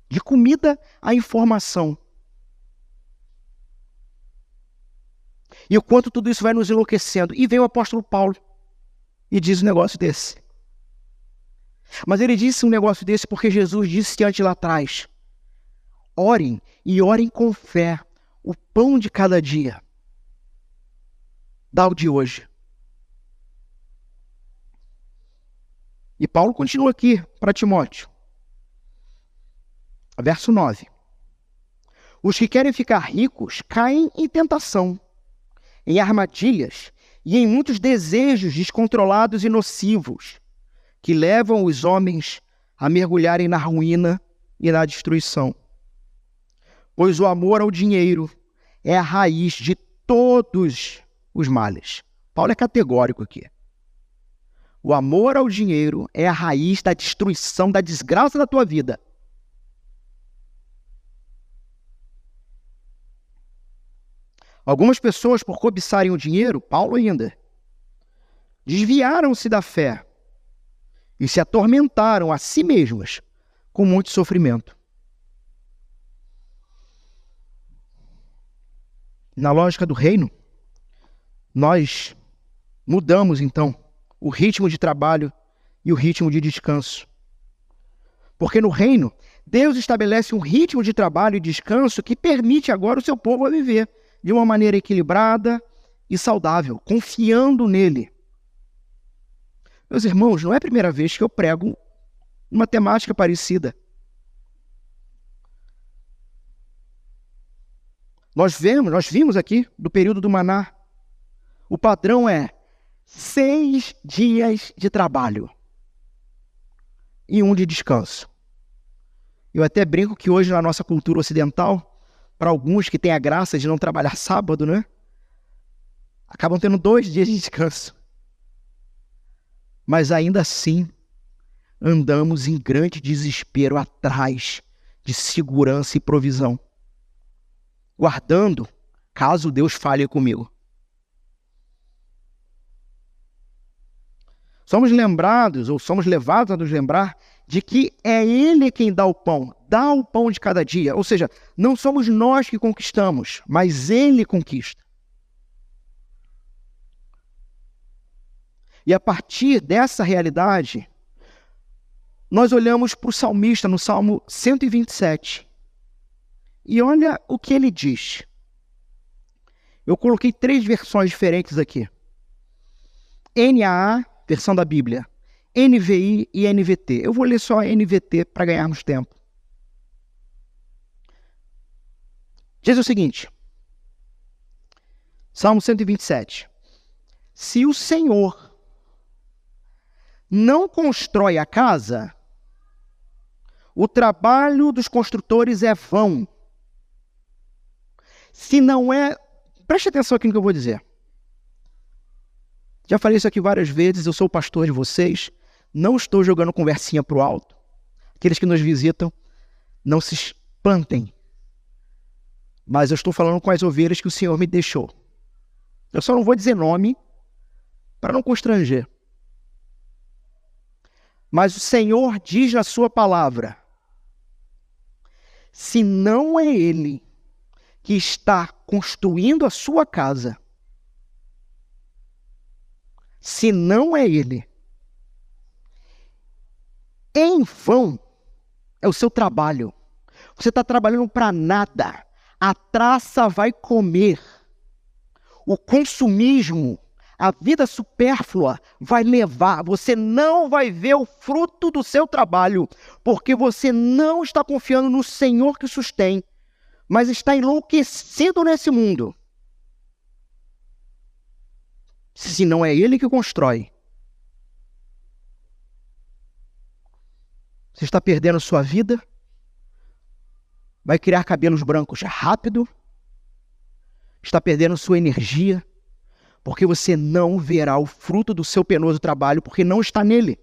de comida à informação, e o quanto tudo isso vai nos enlouquecendo. E vem o apóstolo Paulo e diz um negócio desse. Mas ele disse um negócio desse porque Jesus disse antes lá atrás: orem e orem com fé, o pão de cada dia. Dá o de hoje. E Paulo continua aqui para Timóteo. Verso 9. Os que querem ficar ricos caem em tentação, em armadilhas e em muitos desejos descontrolados e nocivos, que levam os homens a mergulharem na ruína e na destruição. Pois o amor ao dinheiro é a raiz de todos os males. Paulo é categórico aqui. O amor ao dinheiro é a raiz da destruição, da desgraça da tua vida. Algumas pessoas, por cobiçarem o dinheiro, Paulo ainda, desviaram-se da fé e se atormentaram a si mesmas com muito sofrimento. Na lógica do reino, nós mudamos, então, o ritmo de trabalho e o ritmo de descanso. Porque no reino, Deus estabelece um ritmo de trabalho e descanso que permite agora o seu povo viver de uma maneira equilibrada e saudável, confiando nele. Meus irmãos, não é a primeira vez que eu prego uma temática parecida. Nós vimos aqui do período do maná. O padrão é 6 dias de trabalho e 1 de descanso. Eu até brinco que hoje na nossa cultura ocidental, para alguns que têm a graça de não trabalhar sábado, né? Acabam tendo 2 dias de descanso. Mas ainda assim, andamos em grande desespero atrás de segurança e provisão, guardando, caso Deus fale comigo. Somos lembrados, ou somos levados a nos lembrar, de que é Ele quem dá o pão de cada dia. Ou seja, não somos nós que conquistamos, mas Ele conquista. E a partir dessa realidade, nós olhamos para o salmista no Salmo 127. E olha o que ele diz. Eu coloquei 3 versões diferentes aqui. NAA, versão da Bíblia, NVI e NVT. Eu vou ler só a NVT para ganharmos tempo. Diz o seguinte, Salmo 127. Se o Senhor não constrói a casa, o trabalho dos construtores é vão. Se não é... Preste atenção aqui no que eu vou dizer. Já falei isso aqui várias vezes, eu sou o pastor de vocês, não estou jogando conversinha para o alto. Aqueles que nos visitam, não se espantem. Mas eu estou falando com as ovelhas que o Senhor me deixou. Eu só não vou dizer nome para não constranger. Mas o Senhor diz na sua palavra, se não é Ele que está construindo a sua casa, se não é Ele, em vão é o seu trabalho. Você está trabalhando para nada. A traça vai comer. O consumismo, a vida supérflua vai levar. Você não vai ver o fruto do seu trabalho, porque você não está confiando no Senhor que sustém. mas está enlouquecido nesse mundo, se não é Ele que constrói, você está perdendo sua vida, vai criar cabelos brancos rápido, está perdendo sua energia, porque você não verá o fruto do seu penoso trabalho, porque não está nele.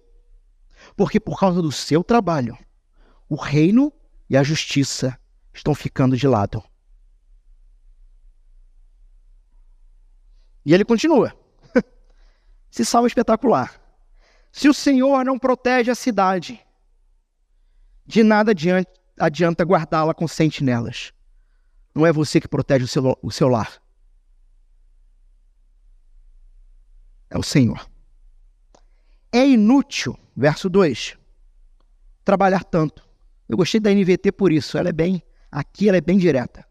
Porque por causa do seu trabalho, o reino e a justiça estão ficando de lado. E ele continua. Esse salmo é espetacular. Se o Senhor não protege a cidade, de nada adianta guardá-la com sentinelas. Não é você que protege o seu lar. É o Senhor. É inútil, verso 2, trabalhar tanto. Eu gostei da NVT por isso. Aqui ela é bem direta.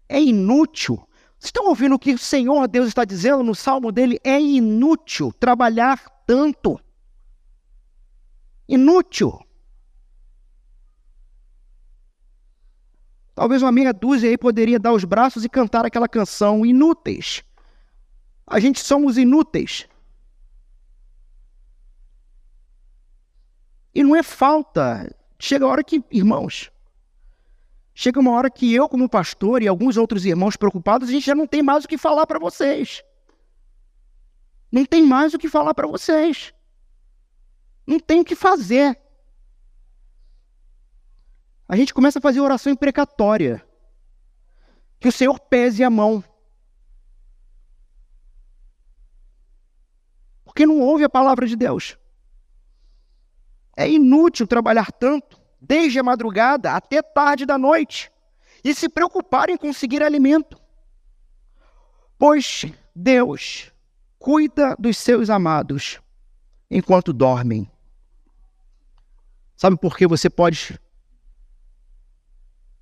É inútil. Vocês estão ouvindo o que o Senhor Deus está dizendo no salmo dele? É inútil trabalhar tanto. Inútil. Talvez uma meia dúzia aí poderia dar os braços e cantar aquela canção, inúteis. A gente somos inúteis. E não é falta. Chega a hora que, irmãos, chega uma hora que eu, como pastor, e alguns outros irmãos preocupados, a gente já não tem mais o que falar para vocês. Não tem mais o que falar para vocês. Não tem o que fazer. A gente começa a fazer oração imprecatória. Que o Senhor pese a mão. Porque não ouve a palavra de Deus. É inútil trabalhar tanto, desde a madrugada até tarde da noite, e se preocupar em conseguir alimento. Pois Deus cuida dos seus amados enquanto dormem. Sabe por que você pode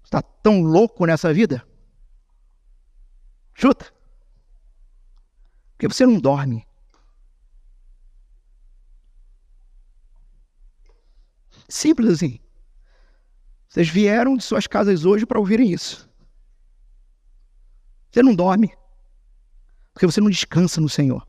estar tão louco nessa vida? Chuta. Porque você não dorme. Simples assim. Vocês vieram de suas casas hoje para ouvirem isso. Você não dorme, porque você não descansa no Senhor.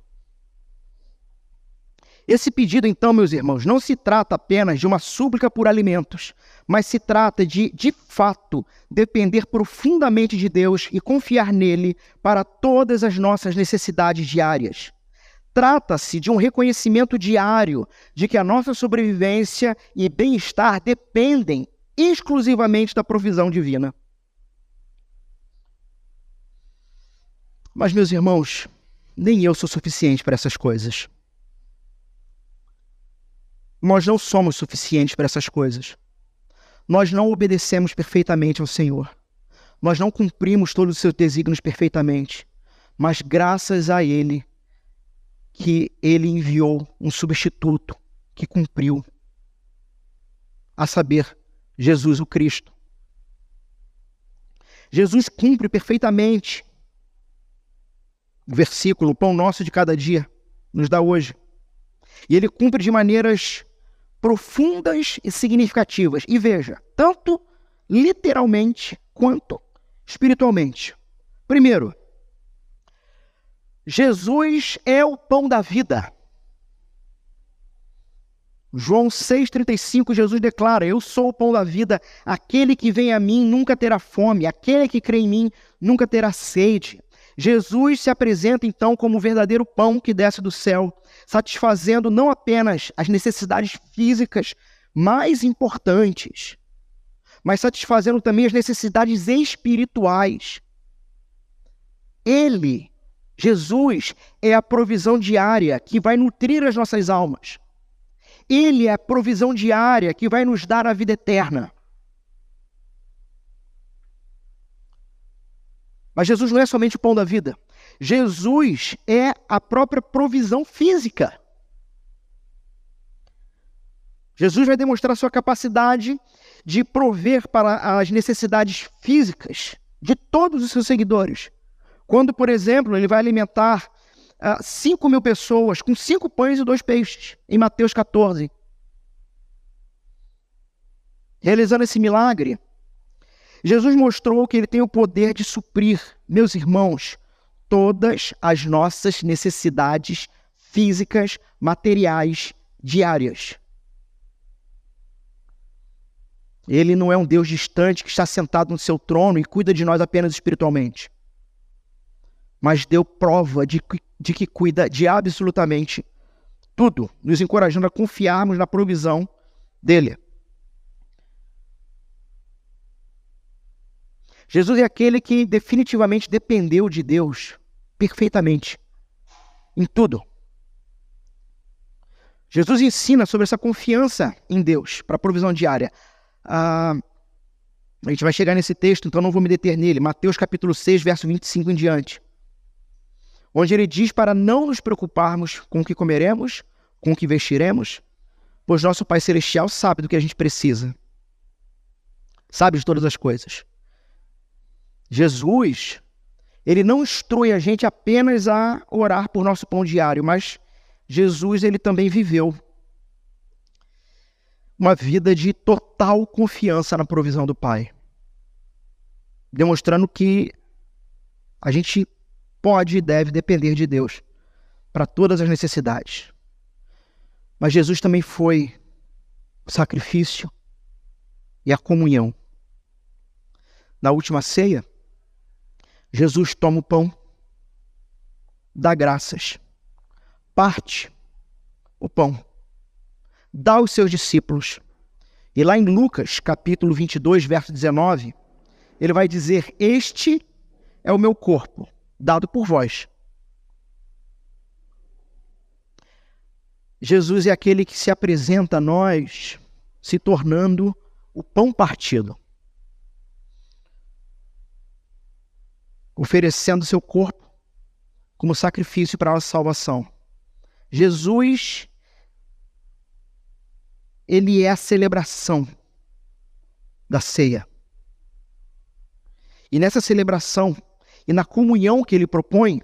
Esse pedido, então, meus irmãos, não se trata apenas de uma súplica por alimentos, mas se trata de fato, depender profundamente de Deus e confiar nele para todas as nossas necessidades diárias. Trata-se de um reconhecimento diário de que a nossa sobrevivência e bem-estar dependem exclusivamente da provisão divina. Mas, meus irmãos, nem eu sou suficiente para essas coisas. Nós não somos suficientes para essas coisas. Nós não obedecemos perfeitamente ao Senhor. Nós não cumprimos todos os seus desígnios perfeitamente. Mas graças a Ele, que Ele enviou um substituto que cumpriu, a saber, Jesus o Cristo. Jesus cumpre perfeitamente o versículo, o pão nosso de cada dia, nos dá hoje. E Ele cumpre de maneiras profundas e significativas. E veja, tanto literalmente quanto espiritualmente. Primeiro, Jesus é o pão da vida. João 6,35, Jesus declara: eu sou o pão da vida, aquele que vem a mim nunca terá fome, aquele que crê em mim nunca terá sede. Jesus se apresenta então como o verdadeiro pão que desce do céu, satisfazendo não apenas as necessidades físicas mais importantes, mas satisfazendo também as necessidades espirituais. Ele, Jesus, é a provisão diária que vai nutrir as nossas almas. Ele é a provisão diária que vai nos dar a vida eterna. Mas Jesus não é somente o pão da vida. Jesus é a própria provisão física. Jesus vai demonstrar sua capacidade de prover para as necessidades físicas de todos os seus seguidores. Quando, por exemplo, ele vai alimentar 5.000 pessoas com 5 pães e 2 peixes, em Mateus 14. Realizando esse milagre, Jesus mostrou que ele tem o poder de suprir, meus irmãos, todas as nossas necessidades físicas, materiais, diárias. Ele não é um Deus distante que está sentado no seu trono e cuida de nós apenas espiritualmente. Mas deu prova de que cuida de absolutamente tudo, nos encorajando a confiarmos na provisão dele. Jesus é aquele que definitivamente dependeu de Deus perfeitamente, em tudo. Jesus ensina sobre essa confiança em Deus para a provisão diária. A gente vai chegar nesse texto, então não vou me deter nele. Mateus capítulo 6, verso 25 em diante. Onde ele diz para não nos preocuparmos com o que comeremos, com o que vestiremos, pois nosso Pai Celestial sabe do que a gente precisa. Sabe de todas as coisas. Jesus, ele não instrui a gente apenas a orar por nosso pão diário, mas Jesus, ele também viveu uma vida de total confiança na provisão do Pai, demonstrando que a gente pode e deve depender de Deus para todas as necessidades. Mas Jesus também foi o sacrifício e a comunhão. Na última ceia, Jesus toma o pão, dá graças, parte o pão, dá aos seus discípulos. E lá em Lucas, capítulo 22, verso 19, ele vai dizer: este é o meu corpo, dado por vós. Jesus é aquele que se apresenta a nós, se tornando o pão partido, oferecendo seu corpo como sacrifício para a nossa salvação. Jesus, ele é a celebração da ceia. E nessa celebração e na comunhão que ele propõe,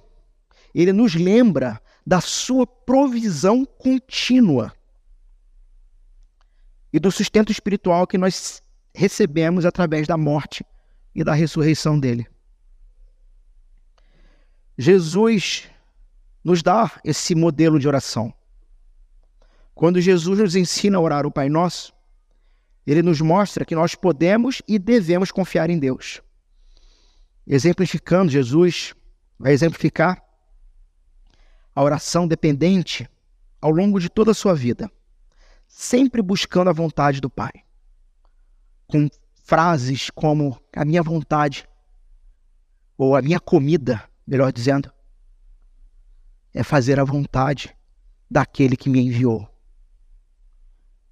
ele nos lembra da sua provisão contínua e do sustento espiritual que nós recebemos através da morte e da ressurreição dele. Jesus nos dá esse modelo de oração. Quando Jesus nos ensina a orar o Pai Nosso, ele nos mostra que nós podemos e devemos confiar em Deus. Exemplificando, Jesus vai exemplificar a oração dependente ao longo de toda a sua vida, sempre buscando a vontade do Pai, com frases como a minha vontade, ou a minha comida, melhor dizendo, é fazer a vontade daquele que me enviou.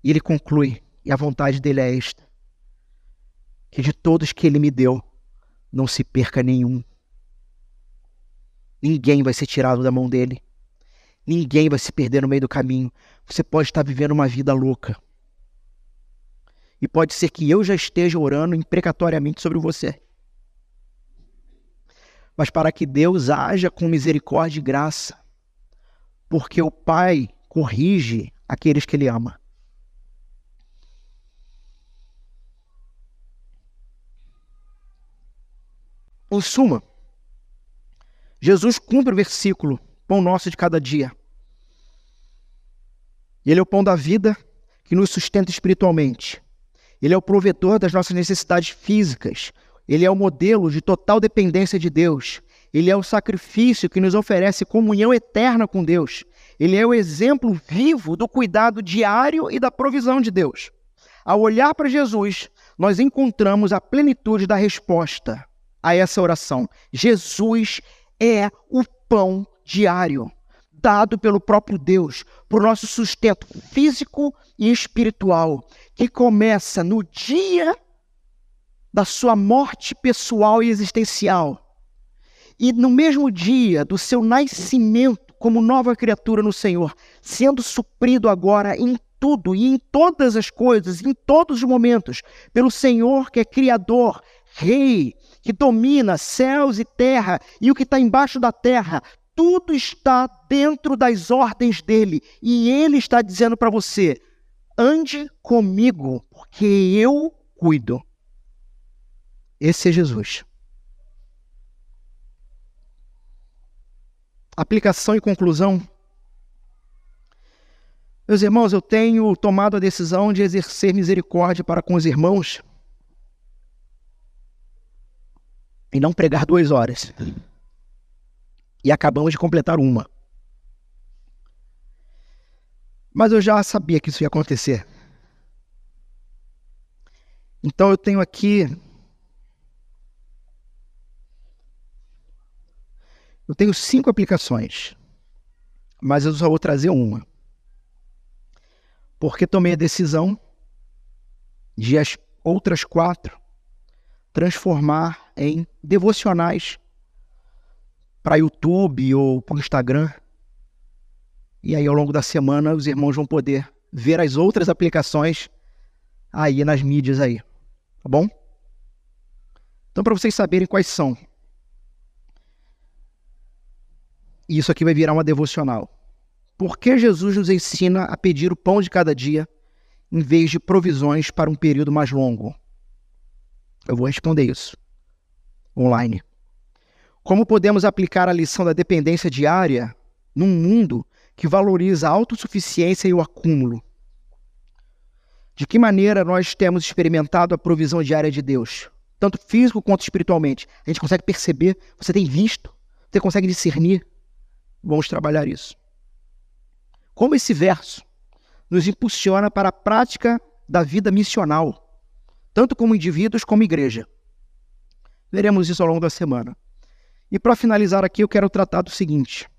E ele conclui, e a vontade dele é esta: que de todos que ele me deu, não se perca nenhum. Ninguém vai ser tirado da mão dele. Ninguém vai se perder no meio do caminho. Você pode estar vivendo uma vida louca. E pode ser que eu já esteja orando imprecatoriamente sobre você. Mas para que Deus haja com misericórdia e graça, porque o Pai corrige aqueles que ele ama. Em suma, Jesus cumpre o versículo, pão nosso de cada dia. Ele é o pão da vida que nos sustenta espiritualmente. Ele é o provedor das nossas necessidades físicas. Ele é o modelo de total dependência de Deus. Ele é o sacrifício que nos oferece comunhão eterna com Deus. Ele é o exemplo vivo do cuidado diário e da provisão de Deus. Ao olhar para Jesus, nós encontramos a plenitude da resposta a essa oração. Jesus é o pão diário, dado pelo próprio Deus, para o nosso sustento físico e espiritual, que começa no dia da sua morte pessoal e existencial, e no mesmo dia do seu nascimento como nova criatura no Senhor, sendo suprido agora em tudo e em todas as coisas, em todos os momentos, pelo Senhor que é Criador, Rei, que domina céus e terra e o que está embaixo da terra. Tudo está dentro das ordens dele. E ele está dizendo para você: ande comigo, porque eu cuido. Esse é Jesus. Aplicação e conclusão. Meus irmãos, eu tenho tomado a decisão de exercer misericórdia para com os irmãos e não pregar 2 horas. E acabamos de completar 1. Mas eu já sabia que isso ia acontecer. Então eu tenho aqui... Eu tenho 5 aplicações, mas eu só vou trazer 1. Porque tomei a decisão de as outras 4 transformar em devocionais para YouTube ou para o Instagram. E aí, ao longo da semana, os irmãos vão poder ver as outras aplicações aí nas mídias aí. Tá bom? Então, para vocês saberem quais são. E isso aqui vai virar uma devocional. Por que Jesus nos ensina a pedir o pão de cada dia em vez de provisões para um período mais longo? Eu vou responder isso online. Como podemos aplicar a lição da dependência diária num mundo que valoriza a autossuficiência e o acúmulo? De que maneira nós temos experimentado a provisão diária de Deus, tanto físico quanto espiritualmente? A gente consegue perceber? Você tem visto? Você consegue discernir? Vamos trabalhar isso. Como esse verso nos impulsiona para a prática da vida missional, tanto como indivíduos como igreja. Veremos isso ao longo da semana. E para finalizar aqui, eu quero tratar do seguinte.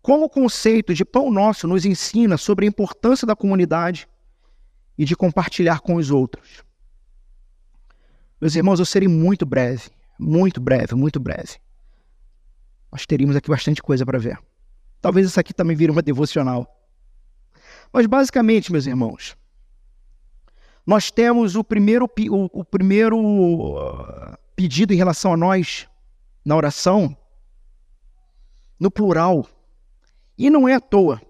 Como o conceito de pão nosso nos ensina sobre a importância da comunidade e de compartilhar com os outros. Meus irmãos, eu serei muito breve. Muito breve, muito breve. Nós teríamos aqui bastante coisa para ver. Talvez isso aqui também vire uma devocional. Mas basicamente, meus irmãos, nós temos o primeiro pedido em relação a nós, na oração, no plural. E não é à toa.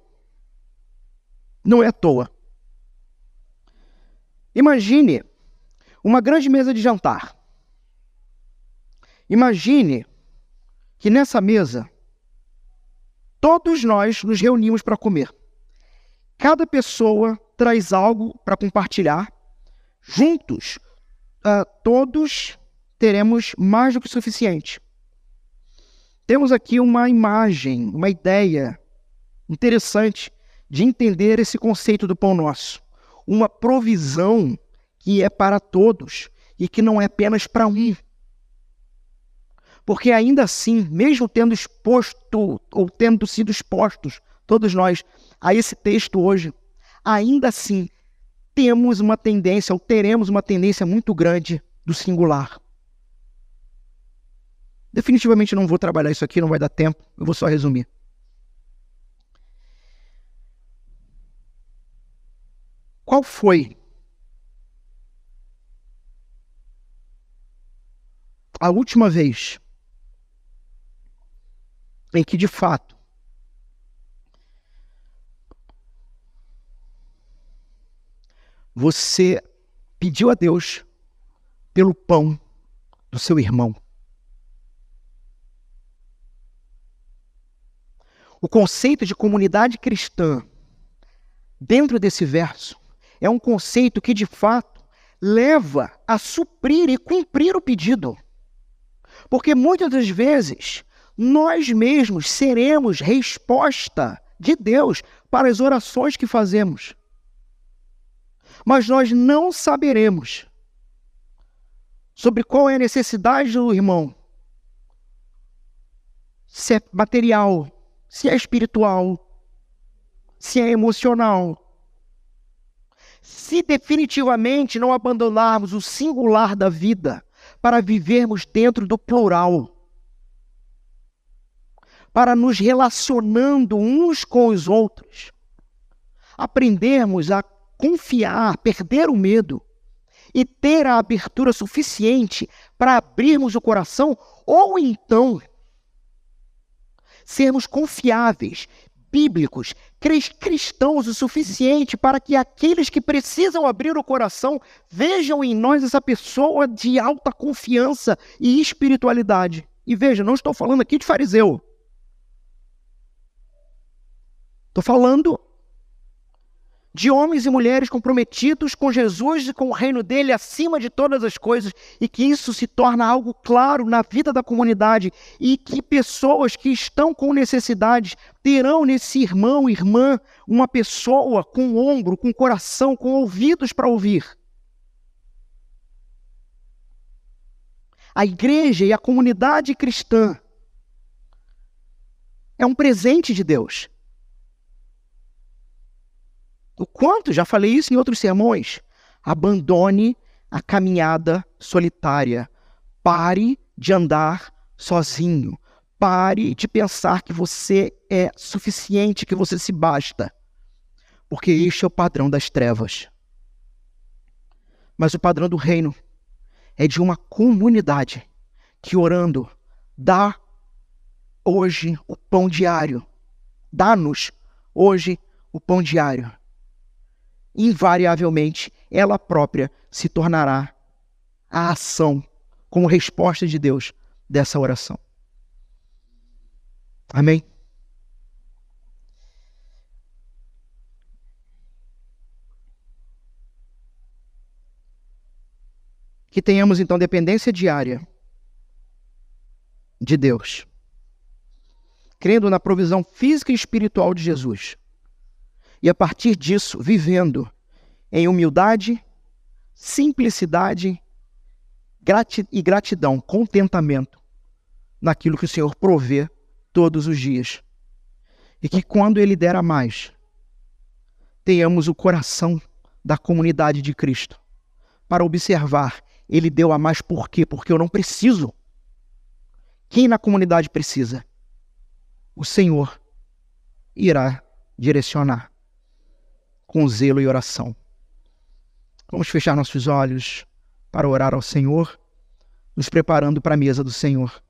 Não é à toa. Imagine uma grande mesa de jantar. Imagine que nessa mesa, todos nós nos reunimos para comer. Cada pessoa traz algo para compartilhar. Juntos, todos teremos mais do que o suficiente. Temos aqui uma imagem, uma ideia interessante de entender esse conceito do pão nosso. Uma provisão que é para todos e que não é apenas para um. Porque ainda assim, mesmo tendo exposto ou tendo sido expostos, todos nós, a esse texto hoje, ainda assim temos uma tendência, ou teremos uma tendência muito grande do singular. Definitivamente não vou trabalhar isso aqui, não vai dar tempo, eu vou só resumir. Qual foi a última vez em que, de fato, você pediu a Deus pelo pão do seu irmão? O conceito de comunidade cristã, dentro desse verso, é um conceito que, de fato, leva a suprir e cumprir o pedido. Porque muitas das vezes, nós mesmos seremos resposta de Deus para as orações que fazemos. Mas nós não saberemos sobre qual é a necessidade do irmão. Se é material, se é espiritual, se é emocional. Se definitivamente não abandonarmos o singular da vida para vivermos dentro do plural, para nos relacionando uns com os outros, aprendermos a confiar, perder o medo e ter a abertura suficiente para abrirmos o coração, ou então sermos confiáveis, bíblicos, cristãos o suficiente para que aqueles que precisam abrir o coração vejam em nós essa pessoa de alta confiança e espiritualidade. E veja, não estou falando aqui de fariseu. Estou falando de homens e mulheres comprometidos com Jesus e com o reino dele acima de todas as coisas, e que isso se torna algo claro na vida da comunidade, e que pessoas que estão com necessidades terão nesse irmão, irmã, uma pessoa com ombro, com coração, com ouvidos para ouvir. A igreja e a comunidade cristã é um presente de Deus. O quanto, já falei isso em outros sermões, abandone a caminhada solitária. Pare de andar sozinho. Pare de pensar que você é suficiente, que você se basta. Porque este é o padrão das trevas. Mas o padrão do reino é de uma comunidade que, orando, dá hoje o pão diário. Dá-nos hoje o pão diário. Invariavelmente, ela própria se tornará a ação como resposta de Deus dessa oração. Amém? Que tenhamos, então, dependência diária de Deus, crendo na provisão física e espiritual de Jesus. E a partir disso, vivendo em humildade, simplicidade e gratidão, contentamento naquilo que o Senhor provê todos os dias. E que quando Ele der a mais, tenhamos o coração da comunidade de Cristo para observar, Ele deu a mais por quê? Porque eu não preciso. Quem na comunidade precisa? O Senhor irá direcionar com zelo e oração. Vamos fechar nossos olhos para orar ao Senhor, nos preparando para a mesa do Senhor.